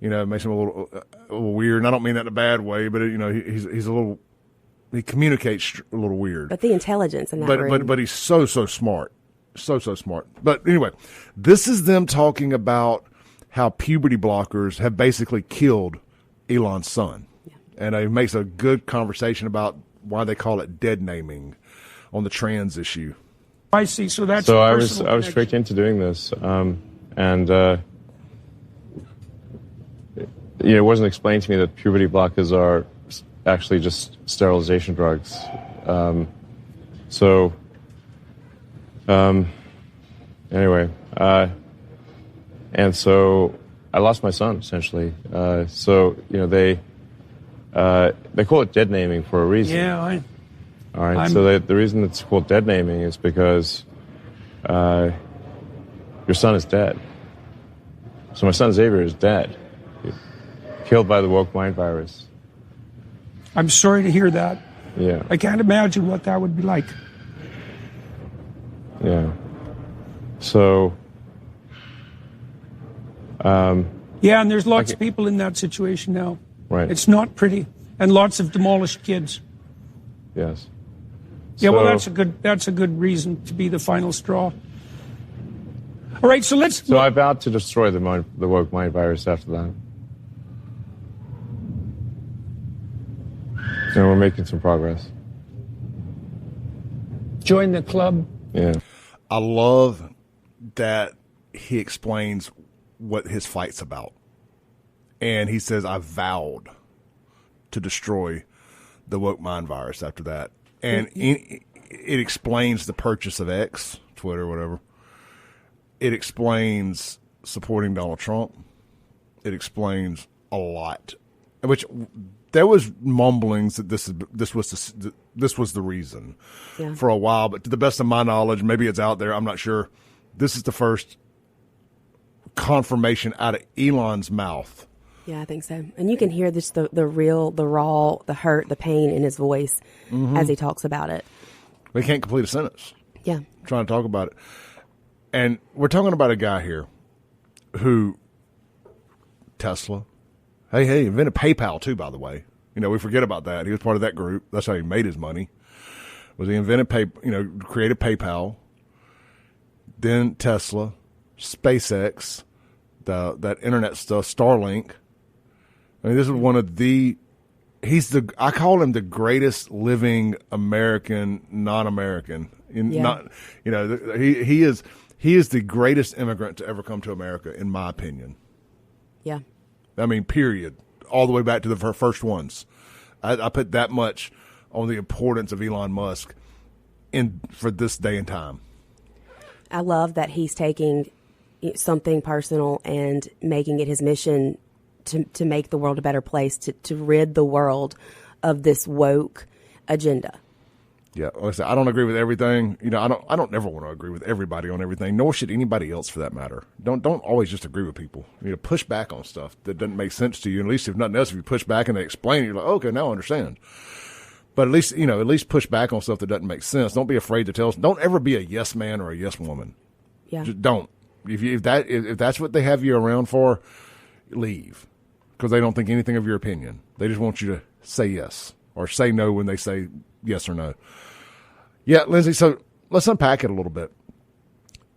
it makes him a little weird. And I don't mean that in a bad way, but he's a little, he communicates a little weird. But the intelligence in that room. But he's so smart, so smart. But anyway, this is them talking about how puberty blockers have basically killed Elon's son, and it makes a good conversation about why they call it dead naming on the trans issue. I see. So that's I was tricked into doing this. And it wasn't explained to me that puberty blockers are actually just sterilization drugs. Anyway, and so I lost my son essentially. They call it dead naming for a reason. Yeah. All right. So the reason it's called dead naming is because your son is dead. So my son Xavier is dead, killed by the woke mind virus. I'm sorry to hear that. Yeah. I can't imagine what that would be like. Yeah. So. And there's lots of people in that situation now. Right. It's not pretty, and lots of demolished kids. Yes. Yeah. Well, that's a good reason to be the final straw. All right, so let's... So I vowed to destroy the woke mind virus after that. And we're making some progress. Join the club. Yeah. I love that he explains what his fight's about. And he says, I vowed to destroy the woke mind virus after that. And it explains the purchase of X, Twitter, whatever. It explains supporting Donald Trump. It explains a lot, which there was mumblings that this was the reason for a while. But to the best of my knowledge, maybe it's out there, I'm not sure. This is the first confirmation out of Elon's mouth. Yeah, I think so. And you can hear this the real, the raw, the hurt, the pain in his voice as he talks about it. We can't complete a sentence. Yeah, trying to talk about it. And we're talking about a guy here who, Tesla, hey, invented PayPal too, by the way. You know, we forget about that. He was part of that group. That's how he made his money. Was he invented created PayPal, then Tesla, SpaceX, that internet stuff, Starlink. I mean, this is one of I call him the greatest living American, non-American. He is the greatest immigrant to ever come to America, in my opinion. Yeah. I mean, period. All the way back to the first ones. I put that much on the importance of Elon Musk for this day and time. I love that he's taking something personal and making it his mission to make the world a better place, to rid the world of this woke agenda. Yeah, like I said, I don't agree with everything. You know, I don't ever want to agree with everybody on everything, nor should anybody else for that matter. Don't always just agree with people. You know, push back on stuff that doesn't make sense to you. And at least if nothing else, if you push back and they explain it, you're like, okay, now I understand. But at least push back on stuff that doesn't make sense. Don't be afraid to tell us. Don't ever be a yes man or a yes woman. Yeah. Just don't. If that's what they have you around for, leave, because they don't think anything of your opinion. They just want you to say yes or say no when they say yes or no. Yeah, Lindsay, so let's unpack it a little bit.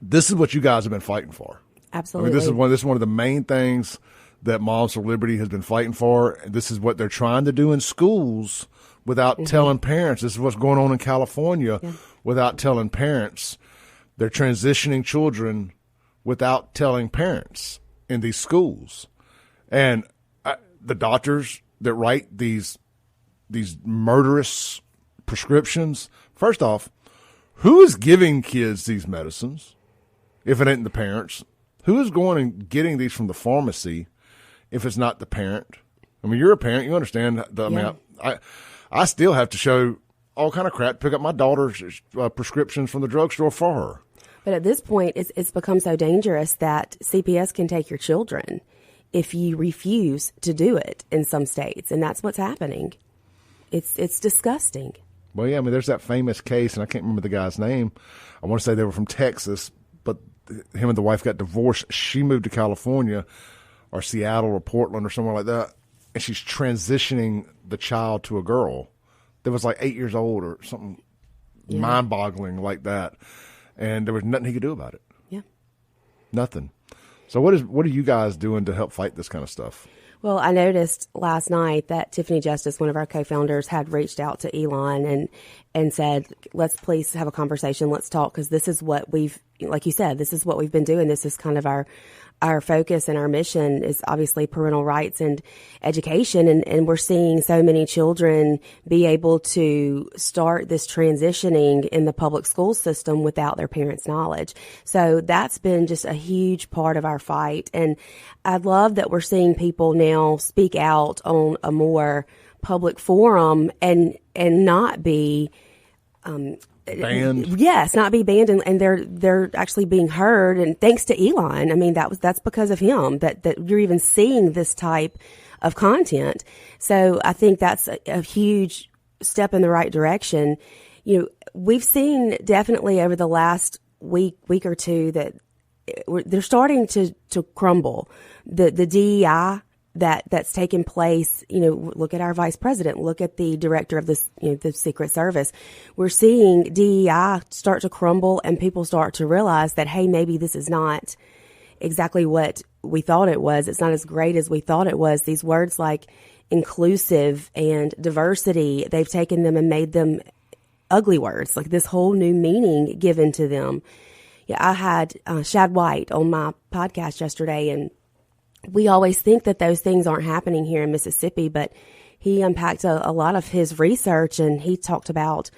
This is what you guys have been fighting for. Absolutely. I mean, this is one of the main things that Moms for Liberty has been fighting for. This is what they're trying to do in schools without telling parents. This is what's going on in California without telling parents. They're transitioning children without telling parents in these schools. And the doctors that write these murderous prescriptions, first off, who is giving kids these medicines if it ain't the parents? Who is going and getting these from the pharmacy if it's not the parent? I mean, you're a parent. You understand. I still have to show all kind of crap to pick up my daughter's prescriptions from the drugstore for her. But at this point, it's become so dangerous that CPS can take your children if you refuse to do it in some states. And that's what's happening. It's disgusting. Well, yeah, I mean, there's that famous case, and I can't remember the guy's name. I want to say they were from Texas, but him and the wife got divorced. She moved to California or Seattle or Portland or somewhere like that, and she's transitioning the child to a girl that was like 8 years old or something mind-boggling like that, and there was nothing he could do about it. Yeah. Nothing. So what are you guys doing to help fight this kind of stuff? Well, I noticed last night that Tiffany Justice, one of our co-founders, had reached out to Elon and said, let's please have a conversation. Let's talk, because this is what like you said, this is what we've been doing. This is kind of our focus, and our mission is obviously parental rights and education. And we're seeing so many children be able to start this transitioning in the public school system without their parents' knowledge. So that's been just a huge part of our fight. And I love that we're seeing people now speak out on a more public forum and not be banned. Yes, not be banned, and they're actually being heard. And thanks to Elon, I mean that's because of him that you're even seeing this type of content. So I think that's a huge step in the right direction. You know, we've seen definitely over the last week or two that they're starting to crumble. The DEI that's taken place, you know, look at our vice president, look at the director of this, you know, the Secret Service. We're seeing DEI start to crumble, and people start to realize that, hey, maybe this is not exactly what we thought it was. It's not as great as we thought it was. These words like inclusive and diversity, they've taken them and made them ugly words, like this whole new meaning given to them. Yeah, I had Shad White on my podcast yesterday, and we always think that those things aren't happening here in Mississippi, but he unpacked a lot of his research, and he talked about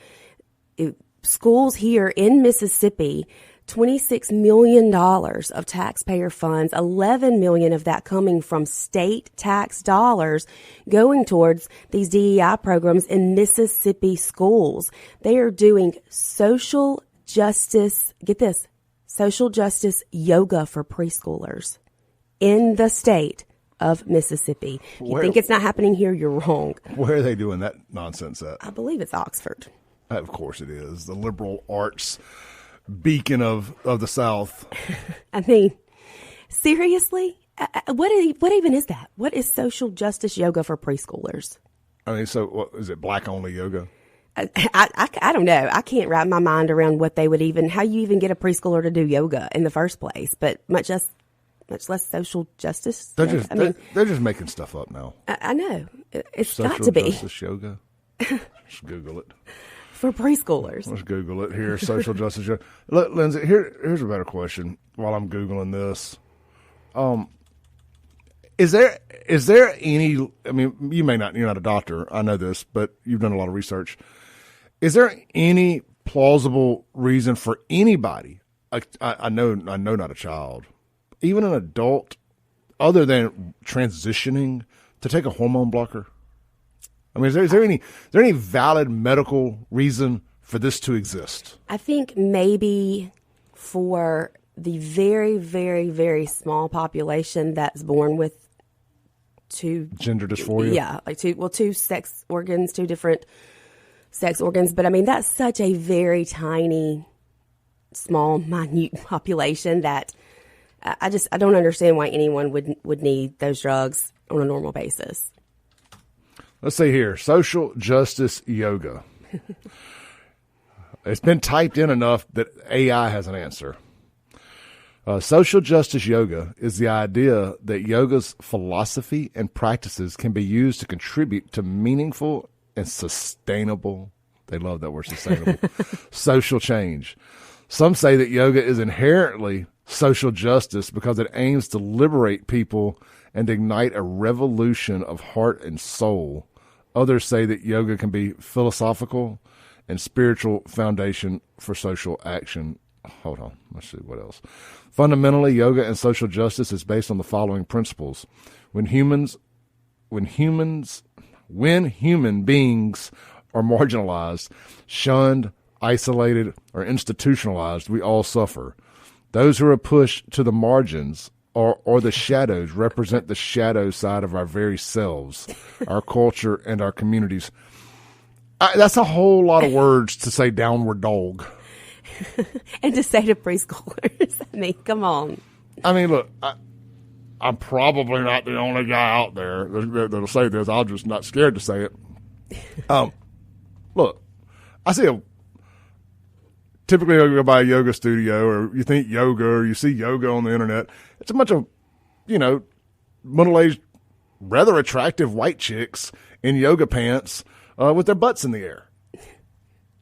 schools here in Mississippi, $26 million of taxpayer funds, 11 million of that coming from state tax dollars going towards these DEI programs in Mississippi schools. They are doing social justice, get this, social justice yoga for preschoolers in the state of Mississippi. You think it's not happening here, you're wrong. Where are they doing that nonsense at? I believe it's Oxford. Of course it is. The liberal arts beacon of the South. I mean, seriously? What even is that? What is social justice yoga for preschoolers? I mean, so what, is it black only yoga? I don't know. I can't wrap my mind around what they would how you even get a preschooler to do yoga in the first place, but much less social justice. They're just making stuff up now. I know. It's social got to be. Social justice yoga. Just Google it. For preschoolers. Let's Google it here. Social justice yoga. Look, Lindsay, here's a better question while I'm Googling this. Is there any, I mean, you're not a doctor, I know this, but you've done a lot of research. Is there any plausible reason for anybody, I know not a child, even an adult, other than transitioning, to take a hormone blocker? I mean, is there any valid medical reason for this to exist? I think maybe for the very, very, very small population that's born with two gender dysphoria. Yeah, like two sex organs, two different sex organs. But I mean, that's such a very tiny, small, minute population that I don't understand why anyone would need those drugs on a normal basis. Let's see here. Social justice yoga. It's been typed in enough that AI has an answer. Social justice yoga is the idea that yoga's philosophy and practices can be used to contribute to meaningful and sustainable, they love that word, sustainable, social change. Some say that yoga is inherently social justice because it aims to liberate people and ignite a revolution of heart and soul. Others say that yoga can be philosophical and spiritual foundation for social action. Hold on, let's see what else. Fundamentally, yoga and social justice is based on the following principles. When human beings are marginalized, shunned, isolated, or institutionalized, we all suffer. Those who are pushed to the margins or the shadows represent the shadow side of our very selves, our culture, and our communities. That's a whole lot of words to say downward dog. And to say to preschoolers, I mean, come on. I mean, look, I'm probably not the only guy out there that'll say this. I'm just not scared to say it. Look, I see typically you go by a yoga studio or you think yoga or you see yoga on the internet. It's a bunch of, middle-aged, rather attractive white chicks in yoga pants with their butts in the air.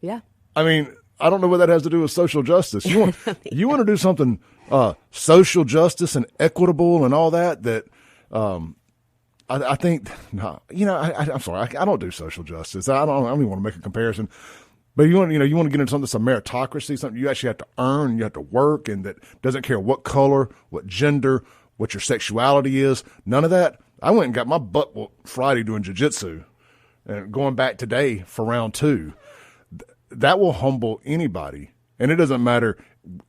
Yeah. I mean, I don't know what that has to do with social justice. You want to do something social justice and equitable and all that I think, no, I'm sorry, I don't do social justice. I don't even want to make a comparison. But you want to get into something that's a meritocracy, something you actually have to earn, you have to work, and that doesn't care what color, what gender, what your sexuality is, none of that. I went and got my butt whooped Friday doing jiu-jitsu and going back today for round 2. That will humble anybody. And it doesn't matter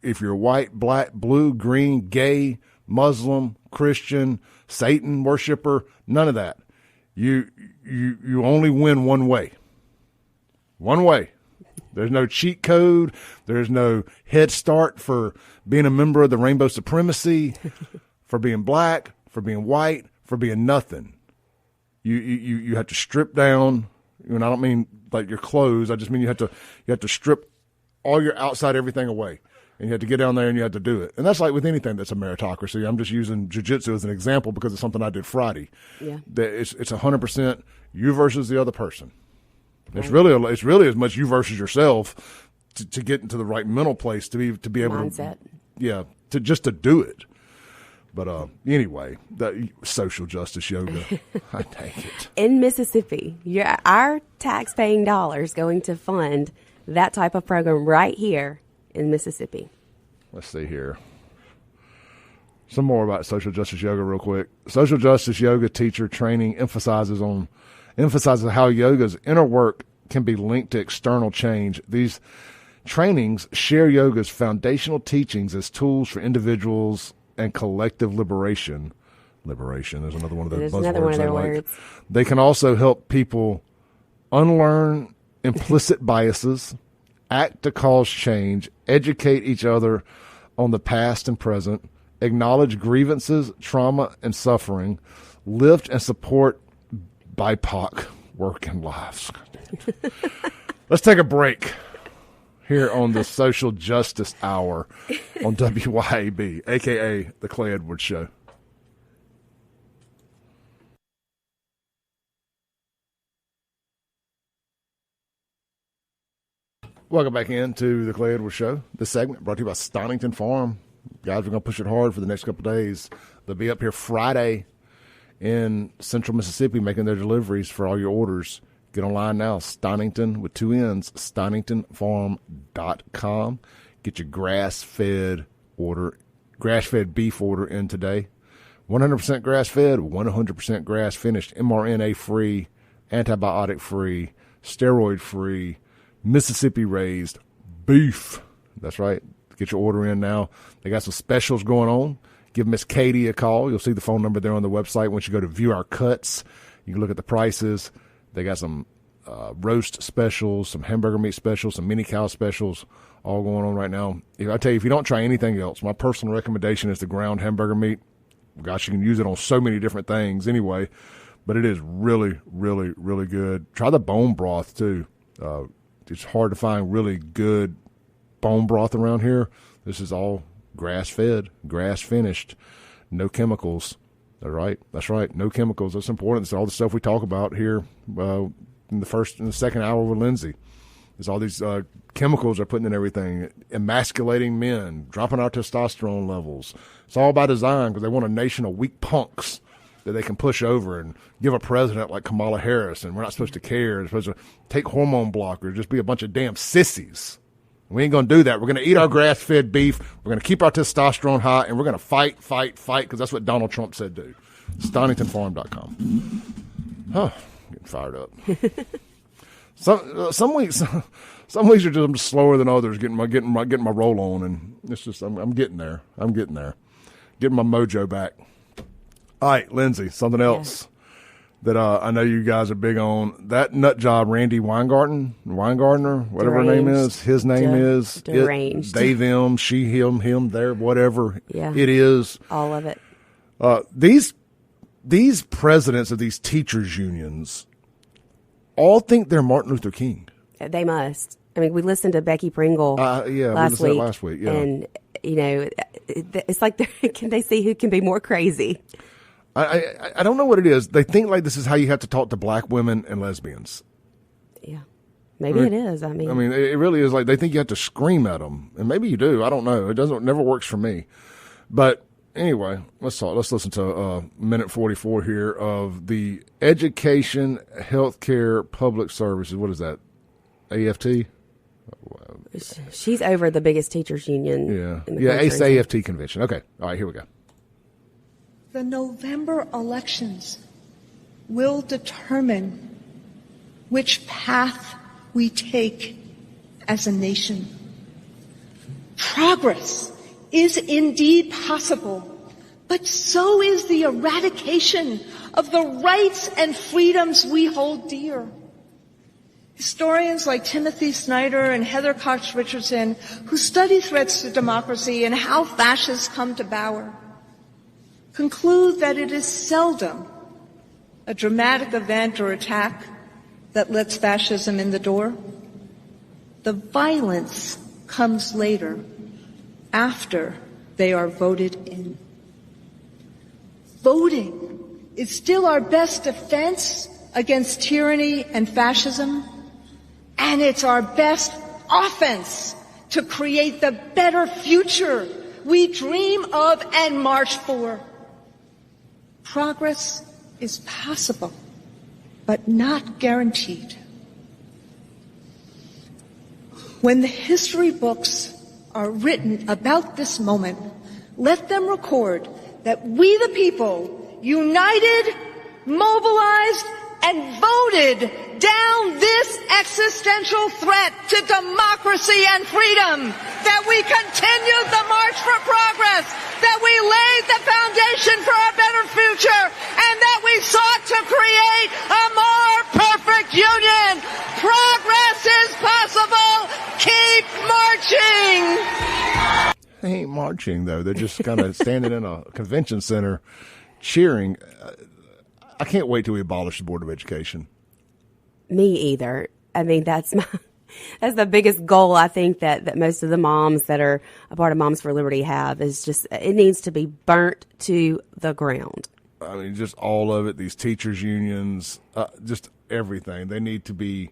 if you're white, black, blue, green, gay, Muslim, Christian, Satan worshiper, none of that. You only win one way. One way. There's no cheat code. There's no head start for being a member of the rainbow supremacy, for being black, for being white, for being nothing. You have to strip down. And I don't mean like your clothes. I just mean you have to strip all your outside everything away. And you have to get down there and you have to do it. And that's like with anything that's a meritocracy. I'm just using jiu-jitsu as an example because it's something I did Friday. Yeah. It's 100% you versus the other person. Right. It's really as much you versus yourself to get into the right mental place to be able mindset. To do it. But anyway, the social justice yoga, I take it. In Mississippi, our tax-paying dollars going to fund that type of program right here in Mississippi. Let's see here. Some more about social justice yoga real quick. Social justice yoga teacher training emphasizes how yoga's inner work can be linked to external change. These trainings share yoga's foundational teachings as tools for individuals and collective liberation. Liberation is another one of those buzzwords they like. They can also help people unlearn implicit biases, act to cause change, educate each other on the past and present, acknowledge grievances, trauma, and suffering, lift and support BIPOC, working lives. Let's take a break here on the Social Justice Hour on WYAB, a.k.a. The Clay Edwards Show. Welcome back into The Clay Edwards Show. This segment brought to you by Stonington Farm. Guys, we're going to push it hard for the next couple of days. They'll be up here Friday in Central Mississippi making their deliveries for all your orders. Get online now, Stonington with 2 N's, StoningtonFarm.com. Get your grass-fed beef order in today. 100% grass-fed, 100% grass-finished, mRNA-free, antibiotic-free, steroid-free, Mississippi-raised beef. That's right. Get your order in now. They got some specials going on. Give Miss Katie a call. You'll see the phone number there on the website. Once you go to view our cuts, you can look at the prices. They got some roast specials, some hamburger meat specials, some mini cow specials all going on right now. I tell you, if you don't try anything else, my personal recommendation is the ground hamburger meat. Gosh, you can use it on so many different things anyway, but it is really, really, really good. Try the bone broth too. It's hard to find really good bone broth around here. This is all grass-fed, grass-finished, no chemicals. All right, that's right, no chemicals. That's important. It's all the stuff we talk about here in the second hour with Lindsey. There's all these chemicals they're putting in everything, emasculating men, dropping our testosterone levels. It's all by design because they want a nation of weak punks that they can push over and give a president like Kamala Harris, and we're not supposed to care. We're supposed to take hormone blockers, just be a bunch of damn sissies. We ain't going to do that. We're going to eat our grass-fed beef. We're going to keep our testosterone high, and we're going to fight, because that's what Donald Trump said do. StoningtonFarm.com. Huh, getting fired up. Some weeks are just I'm just slower than others, getting my roll on, and it's just I'm getting there. Getting my mojo back. All right, Lindsey, something else that I know you guys are big on. That nut job, Randy Weingartner, whatever her name is. His name is deranged. They, them, she, him, there, whatever. Yeah, it is. All of it. These presidents of these teachers unions all think they're Martin Luther King. They must. I mean, we listened to Becky Pringle last week. Yeah. And, it's like, can they see who can be more crazy? I don't know what it is. They think like this is how you have to talk to black women and lesbians. Yeah, maybe it is. I mean, it really is like they think you have to scream at them, and maybe you do. I don't know. It never works for me. But anyway, let's talk. Let's listen to minute 44 here of the Education, Healthcare, Public Services. What is that? AFT. She's over the biggest teachers union. Yeah, AFT convention. Okay, all right, here we go. The November elections will determine which path we take as a nation. Progress is indeed possible, but so is the eradication of the rights and freedoms we hold dear. Historians like Timothy Snyder and Heather Cox Richardson, who study threats to democracy and how fascists come to power, conclude that it is seldom a dramatic event or attack that lets fascism in the door. The violence comes later, after they are voted in. Voting is still our best defense against tyranny and fascism, and it's our best offense to create the better future we dream of and march for. Progress is possible, but not guaranteed. When the history books are written about this moment, let them record that we the people, united, mobilized, and voted down this existential threat to democracy and freedom, that we continued the march for progress, that we laid the foundation for a better future, and that we sought to create a more perfect union. Progress is possible. Keep marching. They ain't marching, though. They're just kind of standing in a convention center cheering. I can't wait till we abolish the Board of Education. Me either. I mean, that's the biggest goal I think that most of the moms that are a part of Moms for Liberty have is just it needs to be burnt to the ground. I mean, just all of it, these teachers' unions, just everything. They need to be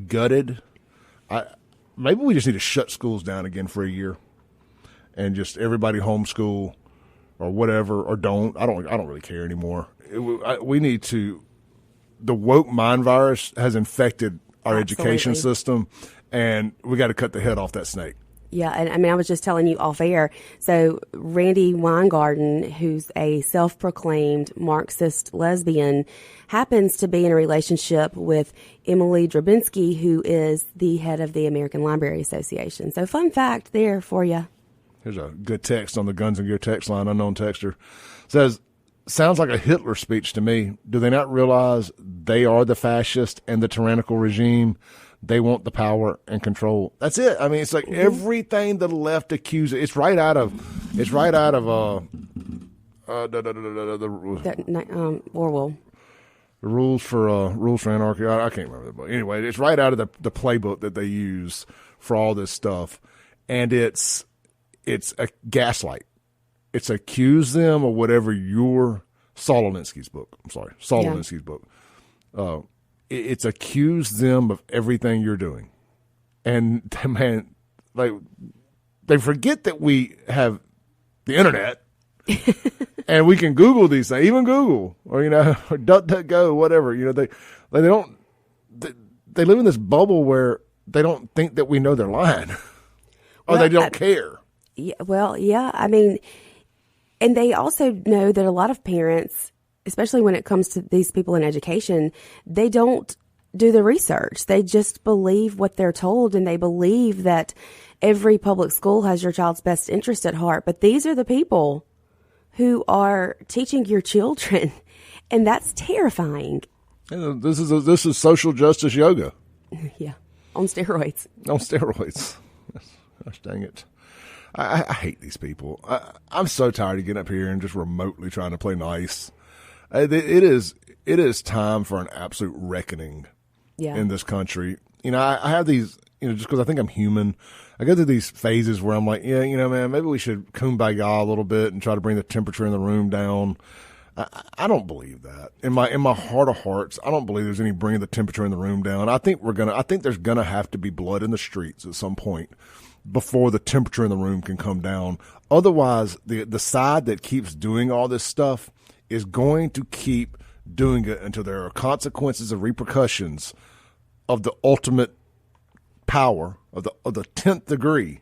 gutted. Maybe we just need to shut schools down again for a year and just everybody homeschool or whatever, or don't. I don't really care anymore. We need to. The woke mind virus has infected our education system, and we got to cut the head off that snake. Yeah, and I mean, I was just telling you off air. So Randy Weingarten, who's a self-proclaimed Marxist lesbian, happens to be in a relationship with Emily Drabinski, who is the head of the American Library Association. So fun fact there for you. Here's a good text on the Guns and Gear text line. Unknown texter says, sounds like a Hitler speech to me. Do they not realize they are the fascist and the tyrannical regime? They want the power and control. That's it. I mean, it's like everything the left accuses. It's right out of Orwell. The rules for anarchy. I can't remember the book. Anyway, it's right out of the playbook that they use for all this stuff, and it's a gaslight. It's accuse them of whatever Saul Alinsky's book. I'm sorry, Saul Alinsky's book. It's accuse them of everything you're doing. And, man, like, they forget that we have the internet and we can Google these things, even Google or, or DuckDuckGo, whatever. They live in this bubble where they don't think that we know they're lying or they don't care. Yeah, well, yeah, I mean, and they also know that a lot of parents, especially when it comes to these people in education, they don't do the research. They just believe what they're told, and they believe that every public school has your child's best interest at heart. But these are the people who are teaching your children, and that's terrifying. This is social justice yoga. Yeah, on steroids. On steroids. Gosh dang it. I hate these people. I'm so tired of getting up here and just remotely trying to play nice. It is time for an absolute reckoning in this country. I have these, just because I think I'm human, I go through these phases where I'm like, yeah, man, maybe we should kumbaya a little bit and try to bring the temperature in the room down. I don't believe that. In my heart of hearts, I don't believe there's any bringing the temperature in the room down. I think there's gonna have to be blood in the streets at some point before the temperature in the room can come down. Otherwise, the side that keeps doing all this stuff is going to keep doing it until there are consequences and repercussions of the ultimate power of the 10th degree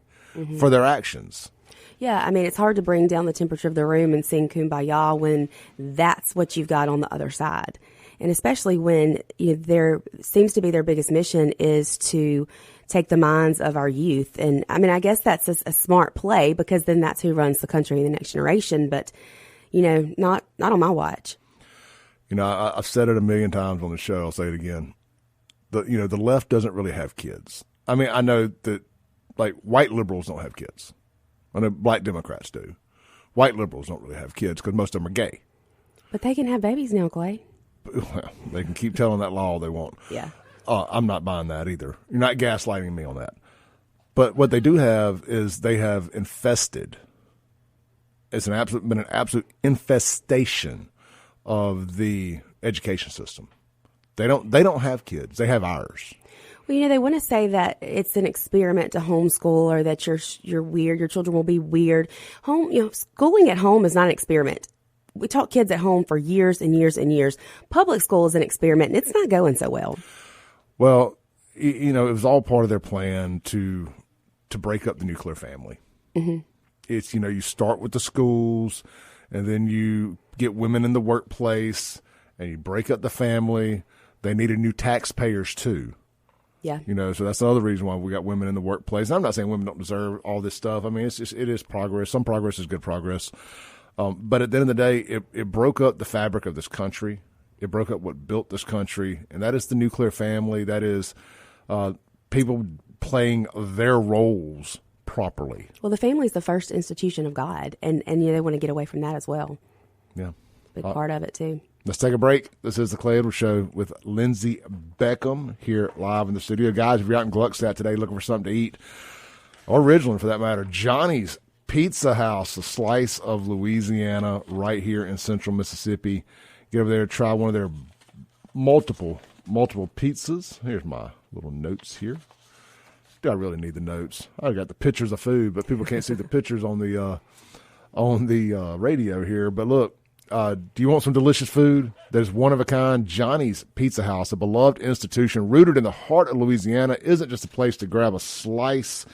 for their actions. Yeah, I mean, it's hard to bring down the temperature of the room and sing Kumbaya when that's what you've got on the other side. And especially when there seems to be their biggest mission is to take the minds of our youth. And I mean, I guess that's a smart play because then that's who runs the country in the next generation. But, not on my watch. I've said it a million times on the show. I'll say it again. The left doesn't really have kids. I mean, I know that like white liberals don't have kids. I know black Democrats do. White liberals don't really have kids because most of them are gay. But they can have babies now, Clay. Well, they can keep telling that lie all they want. Yeah. I'm not buying that either. You're not gaslighting me on that. But what they do have is they have infested. It's been an absolute infestation of the education system. They don't have kids. They have ours. Well, they want to say that it's an experiment to homeschool or that you're weird. Your children will be weird. Schooling at home is not an experiment. We taught kids at home for years and years and years. Public school is an experiment, and it's not going so well. Well, it was all part of their plan to break up the nuclear family. Mm-hmm. It's, you start with the schools, and then you get women in the workplace, and you break up the family. They needed new taxpayers, too. Yeah. So that's another reason why we got women in the workplace. And I'm not saying women don't deserve all this stuff. I mean, it is progress. Some progress is good progress. But at the end of the day, it broke up the fabric of this country. It broke up what built this country, and that is the nuclear family. That is people playing their roles properly. Well, the family is the first institution of God, and they want to get away from that as well. Yeah. Big part of it, too. Let's take a break. This is the Clay Edwards Show with Lindsey Beckham here live in the studio. Guys, if you're out in Gluckstadt today looking for something to eat, or Ridgeland for that matter, Johnny's Pizza House, a slice of Louisiana right here in central Mississippi. Get over there, try one of their multiple pizzas. Here's my little notes here. Do I really need the notes? I got the pictures of food, but people can't see the pictures on the radio here. But look, do you want some delicious food? There's one of a kind. Johnny's Pizza House, a beloved institution rooted in the heart of Louisiana, isn't just a place to grab a slice.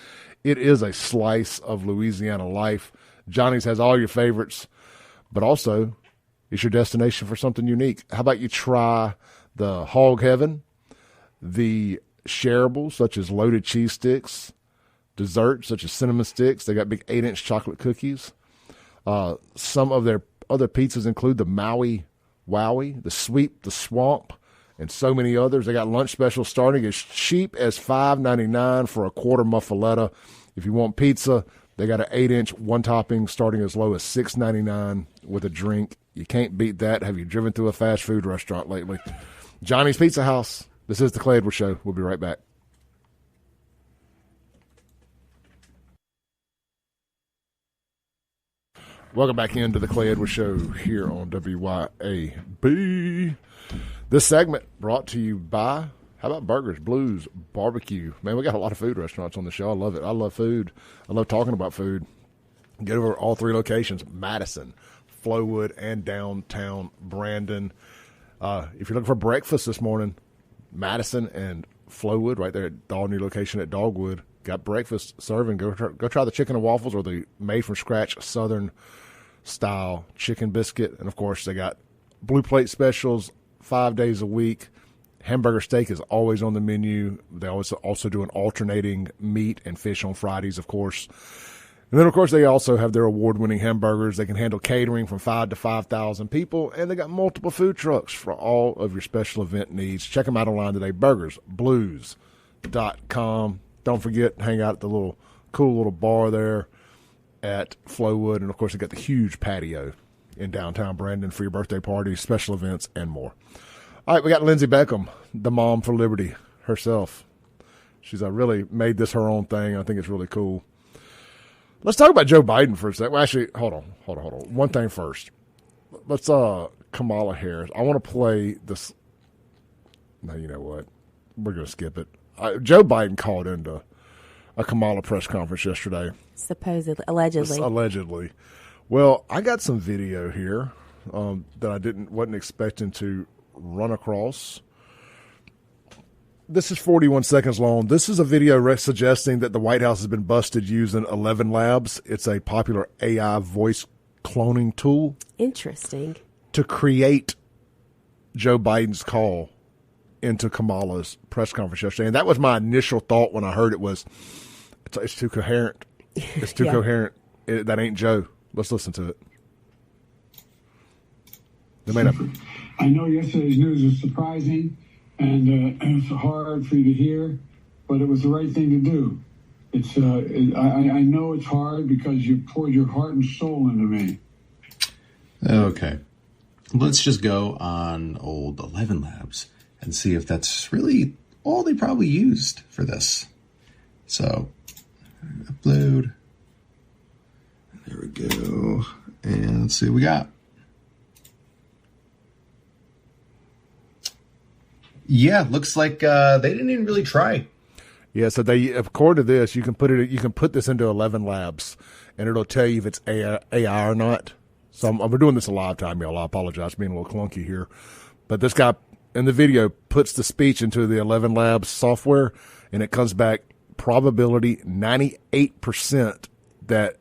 It is a slice of Louisiana life. Johnny's has all your favorites, but also it's your destination for something unique. How about you try the Hog Heaven, the shareables such as loaded cheese sticks, desserts such as cinnamon sticks. They got big 8-inch chocolate cookies. Some of their other pizzas include the Maui Wowie, the Sweep, the Swamp, and so many others. They got lunch specials starting as cheap as $5.99 for a quarter muffaletta. If you want pizza, they got an 8-inch one topping starting as low as $6.99 with a drink. You can't beat that. Have you driven through a fast food restaurant lately? Johnny's Pizza House. This is the Clay Edwards Show. We'll be right back. Welcome back into the Clay Edwards Show here on WYAB. This segment brought to you by, how about Burgers, Blues, Barbecue? Man, we got a lot of food restaurants on the show. I love it. I love food. I love talking about food. Get over all 3 locations, Madison, Flowood, and downtown Brandon. If you're looking for breakfast this morning, Madison and Flowood, right there at the all-new location at Dogwood, got breakfast serving. Go try the chicken and waffles or the made-from-scratch Southern-style chicken biscuit. And, of course, they got blue plate specials 5 days a week. Hamburger steak is always on the menu. They also do an alternating meat and fish on Fridays, of course. And then, of course, they also have their award-winning hamburgers. They can handle catering from 5 to 5,000 people, and they got multiple food trucks for all of your special event needs. Check them out online today, burgersblues.com. Don't forget, hang out at the cool little bar there at Flowood. And, of course, they got the huge patio in downtown Brandon for your birthday parties, special events, and more. All right, we got Lindsey Beckham, the mom for Liberty herself. She's really made this her own thing. I think it's really cool. Let's talk about Joe Biden for a second. Well, actually, hold on. One thing first. Let's Kamala Harris. I want to play this. No, you know what? We're going to skip it. Joe Biden called into a Kamala press conference yesterday. Supposedly, allegedly. Well, I got some video here that I wasn't expecting to run across. This is 41 seconds long. This is a video suggesting that the White House has been busted using 11 Labs. It's a popular AI voice cloning tool. Interesting. To create Joe Biden's call into Kamala's press conference yesterday. And that was my initial thought when I heard it was, it's too coherent. It's too coherent. That ain't Joe. Let's listen to it. I know yesterday's news was surprising. And it's hard for you to hear, but it was the right thing to do. I know it's hard because you poured your heart and soul into me. Okay. Let's just go on old 11 Labs and see if that's really all they probably used for this. So, upload. There we go. And let's see what we got. Yeah, looks like they didn't even really try. Yeah, so according to this, you can put this into 11 Labs, and it'll tell you if it's AI or not. So we're doing this a live time, y'all. I apologize for being a little clunky here, but this guy in the video puts the speech into the 11 Labs software, and it comes back probability 98% that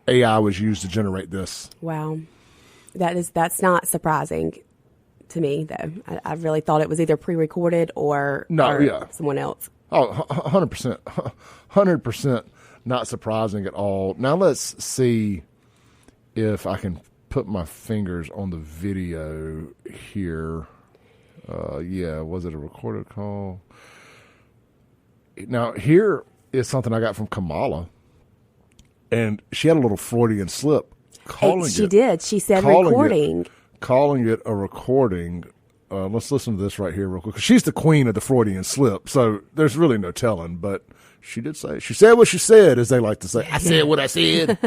AI was used to generate this. Wow, that's not surprising to me, though. I really thought it was either pre-recorded or someone else. Oh, 100%. 100% not surprising at all. Now let's see if I can put my fingers on the video here. Was it a recorded call? Now, here is something I got from Kamala, and she had a little Freudian slip. She did. She said recording. calling it a recording. Let's listen to this right here real quick. She's the queen of the Freudian slip, so there's really no telling, but she said what she said, as they like to say. I said what I said.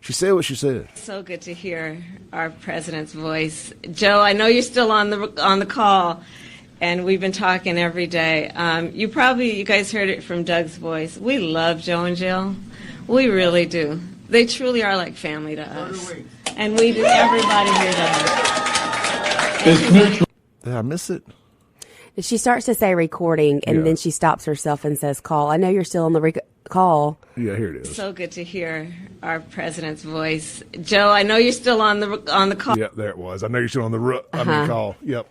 She said what she said. So good to hear our president's voice. Joe, I know you're still on the call, and we've been talking every day. You guys heard it from Doug's voice. We love Joe and Jill. We really do. They truly are like family to us. And we do. Everybody here does. Did I miss it? She starts to say recording, and then she stops herself and says call. I know you're still on the call. Yeah, here it is. So good to hear our president's voice. Joe, I know you're still on the call. Yeah, there it was. I know you're still on the call. Yep.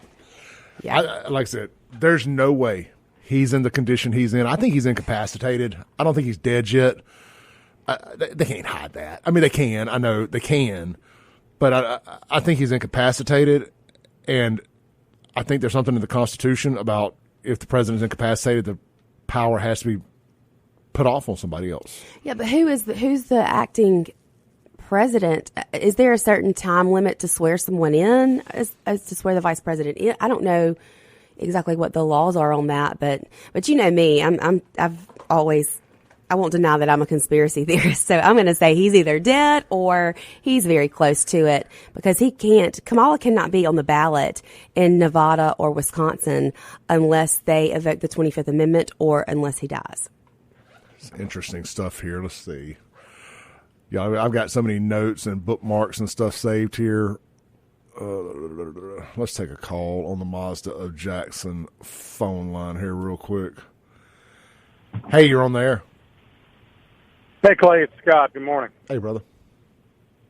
Yeah. Like I said, there's no way he's in the condition he's in. I think he's incapacitated. I don't think he's dead yet. They can't hide that. I mean, they can. I know they can. But I think he's incapacitated, and I think there's something in the Constitution about if the president's incapacitated, the power has to be put off on somebody else. Yeah, but who's the acting president? Is there a certain time limit to swear someone in as to swear the vice president in? I don't know exactly what the laws are on that, but you know me, I won't deny that I'm a conspiracy theorist, so I'm going to say he's either dead or he's very close to it, because Kamala cannot be on the ballot in Nevada or Wisconsin unless they evoke the 25th Amendment or unless he dies. It's interesting stuff here. Let's see. Yeah, I've got so many notes and bookmarks and stuff saved here. Let's take a call on the Mazda of Jackson phone line here real quick. Hey, you're on the air. Hey, Clay, it's Scott. Good morning. Hey, brother.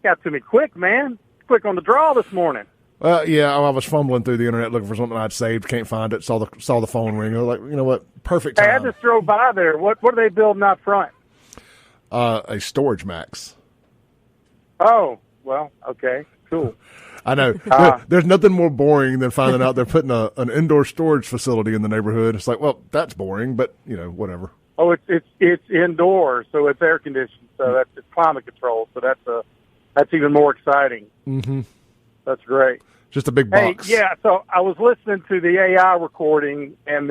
Got to me quick, man. Quick on the draw this morning. Yeah, I was fumbling through the internet looking for something I'd saved. Can't find it. Saw the phone ring. I was like, you know what? Perfect time. Hey, I just drove by there. What are they building out front? A storage max. Oh, well, okay, cool. I know. There's nothing more boring than finding out they're putting an indoor storage facility in the neighborhood. It's like, well, that's boring, but whatever. Oh, it's indoors, so it's air conditioned, so it's climate control, so that's even more exciting. Mm-hmm. That's great. Just a big box. Hey, yeah. So I was listening to the AI recording, and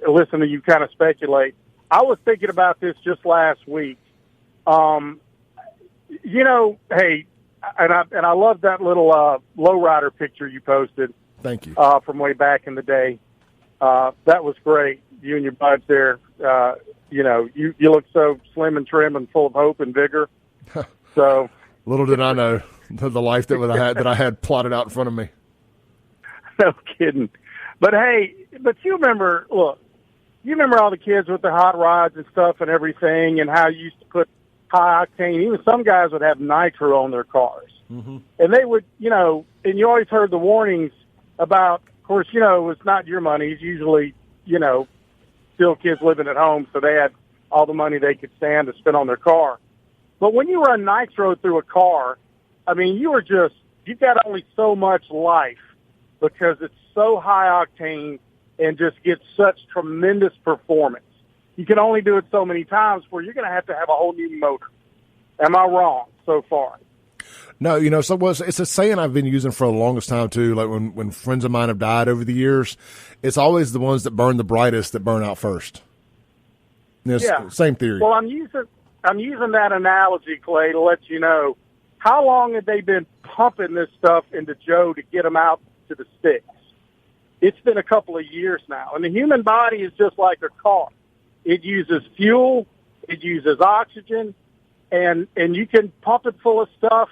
listen to you kind of speculate. I was thinking about this just last week. Hey, and I love that little lowrider picture you posted. Thank you. From way back in the day. That was great. You and your buds there. You look so slim and trim and full of hope and vigor. So little did I know the life that I had plotted out in front of me. No kidding. But hey, you remember all the kids with the hot rods and stuff and everything, and how you used to put high octane. Even some guys would have nitro on their cars, and they would, and you always heard the warnings about. Of course, it's not your money. It's usually, still kids living at home, so they had all the money they could stand to spend on their car. But when you run nitro through a car, I mean, you've got only so much life because it's so high octane and just gets such tremendous performance. You can only do it so many times where you're going to have a whole new motor. Am I wrong so far? No, it's a saying I've been using for the longest time too. Like when friends of mine have died over the years, it's always the ones that burn the brightest that burn out first. Yeah, same theory. Well, I'm using that analogy, Clay, to let you know how long have they been pumping this stuff into Joe to get him out to the sticks. It's been a couple of years now, and the human body is just like a car. It uses fuel, it uses oxygen, and you can pump it full of stuff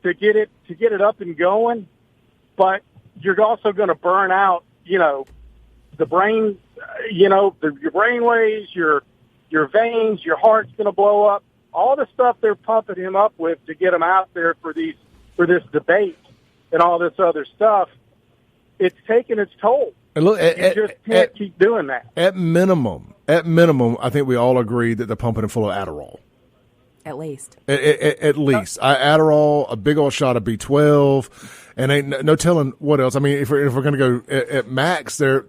to get it up and going, but you're also going to burn out, the brain, your brain waves, your veins, your heart's going to blow up. All the stuff they're pumping him up with to get him out there for this debate and all this other stuff, it's taking its toll. And look, you just can't keep doing that. At minimum, I think we all agree that they're pumping him full of Adderall. At least. At least. Adderall, a big old shot of B12, and ain't no telling what else. I mean, if we're going to go at max, they've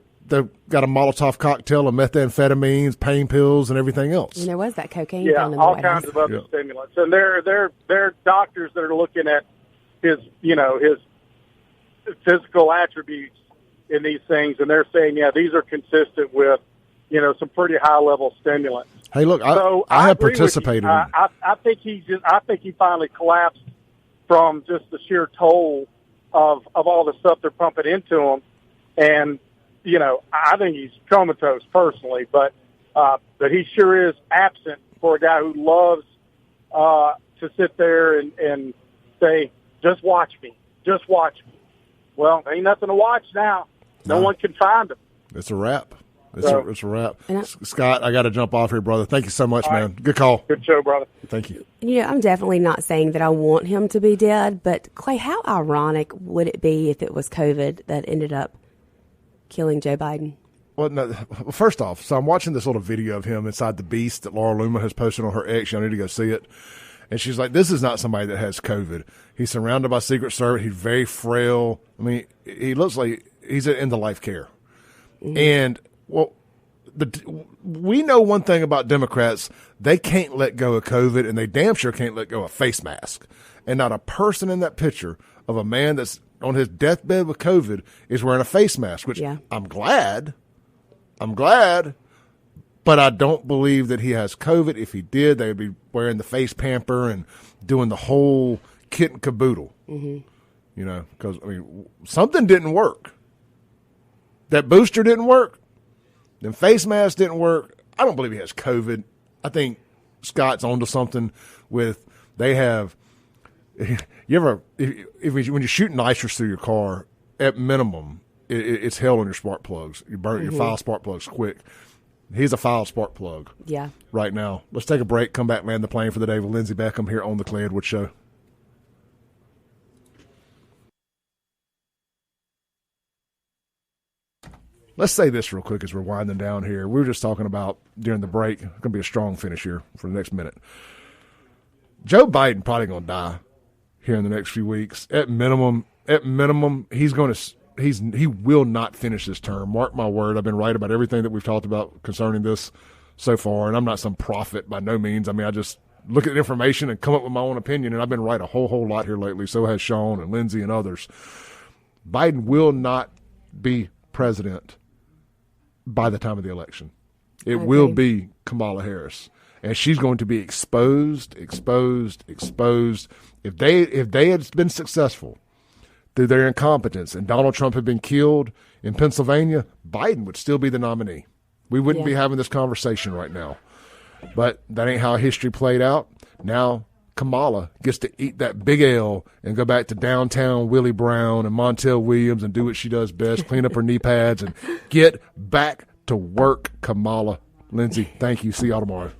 got a Molotov cocktail of methamphetamines, pain pills, and everything else. And there was that cocaine. Yeah, all kinds of other stimulants. And there are doctors that are looking at his physical attributes in these things, and they're saying, yeah, these are consistent with, some pretty high-level stimulants. Hey, look, I have participated. I think he finally collapsed from just the sheer toll of all the stuff they're pumping into him, and I think he's comatose personally, but he sure is absent for a guy who loves to sit there and say, "Just watch me, just watch me." Well, ain't nothing to watch now. No one can find him. It's a wrap. It's a wrap. Scott, I got to jump off here, brother. Thank you so much, man. Right. Good call. Good show, brother. Thank you. I'm definitely not saying that I want him to be dead, but Clay, how ironic would it be if it was COVID that ended up killing Joe Biden? Well, no, first off, so I'm watching this little video of him inside the Beast that Laura Loomer has posted on her X. I need to go see it. And she's like, this is not somebody that has COVID. He's surrounded by Secret Service. He's very frail. I mean, he looks like he's in the life care. Mm-hmm. And, well, we know one thing about Democrats. They can't let go of COVID, and they damn sure can't let go of face mask. And not a person in that picture of a man that's on his deathbed with COVID is wearing a face mask, which I'm glad, but I don't believe that he has COVID. If he did, they would be wearing the face pamper and doing the whole kit and caboodle, because, something didn't work. That booster didn't work. Then face mask didn't work. I don't believe he has COVID. I think Scott's onto something with they have. You ever when you're shooting nitrous through your car, at minimum, it's hell on your spark plugs. You burn your file spark plugs quick. He's a file spark plug. Yeah. Right now, let's take a break. Come back, land the plane for the day with Lindsey Beckham here on the Clay Edwards Show. Let's say this real quick as we're winding down here. We were just talking about during the break. It's going to be a strong finish here for the next minute. Joe Biden probably going to die here in the next few weeks. At minimum, he will not finish this term. Mark my word. I've been right about everything that we've talked about concerning this so far, and I'm not some prophet by no means. I mean, I just look at the information and come up with my own opinion, and I've been right a whole lot here lately. So has Sean and Lindsey and others. Biden will not be president by the time of the election. It will be Kamala Harris. And she's going to be exposed. If they had been successful through their incompetence and Donald Trump had been killed in Pennsylvania, Biden would still be the nominee. We wouldn't be having this conversation right now. But that ain't how history played out. Now Kamala gets to eat that big L and go back to downtown Willie Brown and Montel Williams and do what she does best, clean up her knee pads and get back to work, Kamala. Lindsey, thank you. See y'all tomorrow.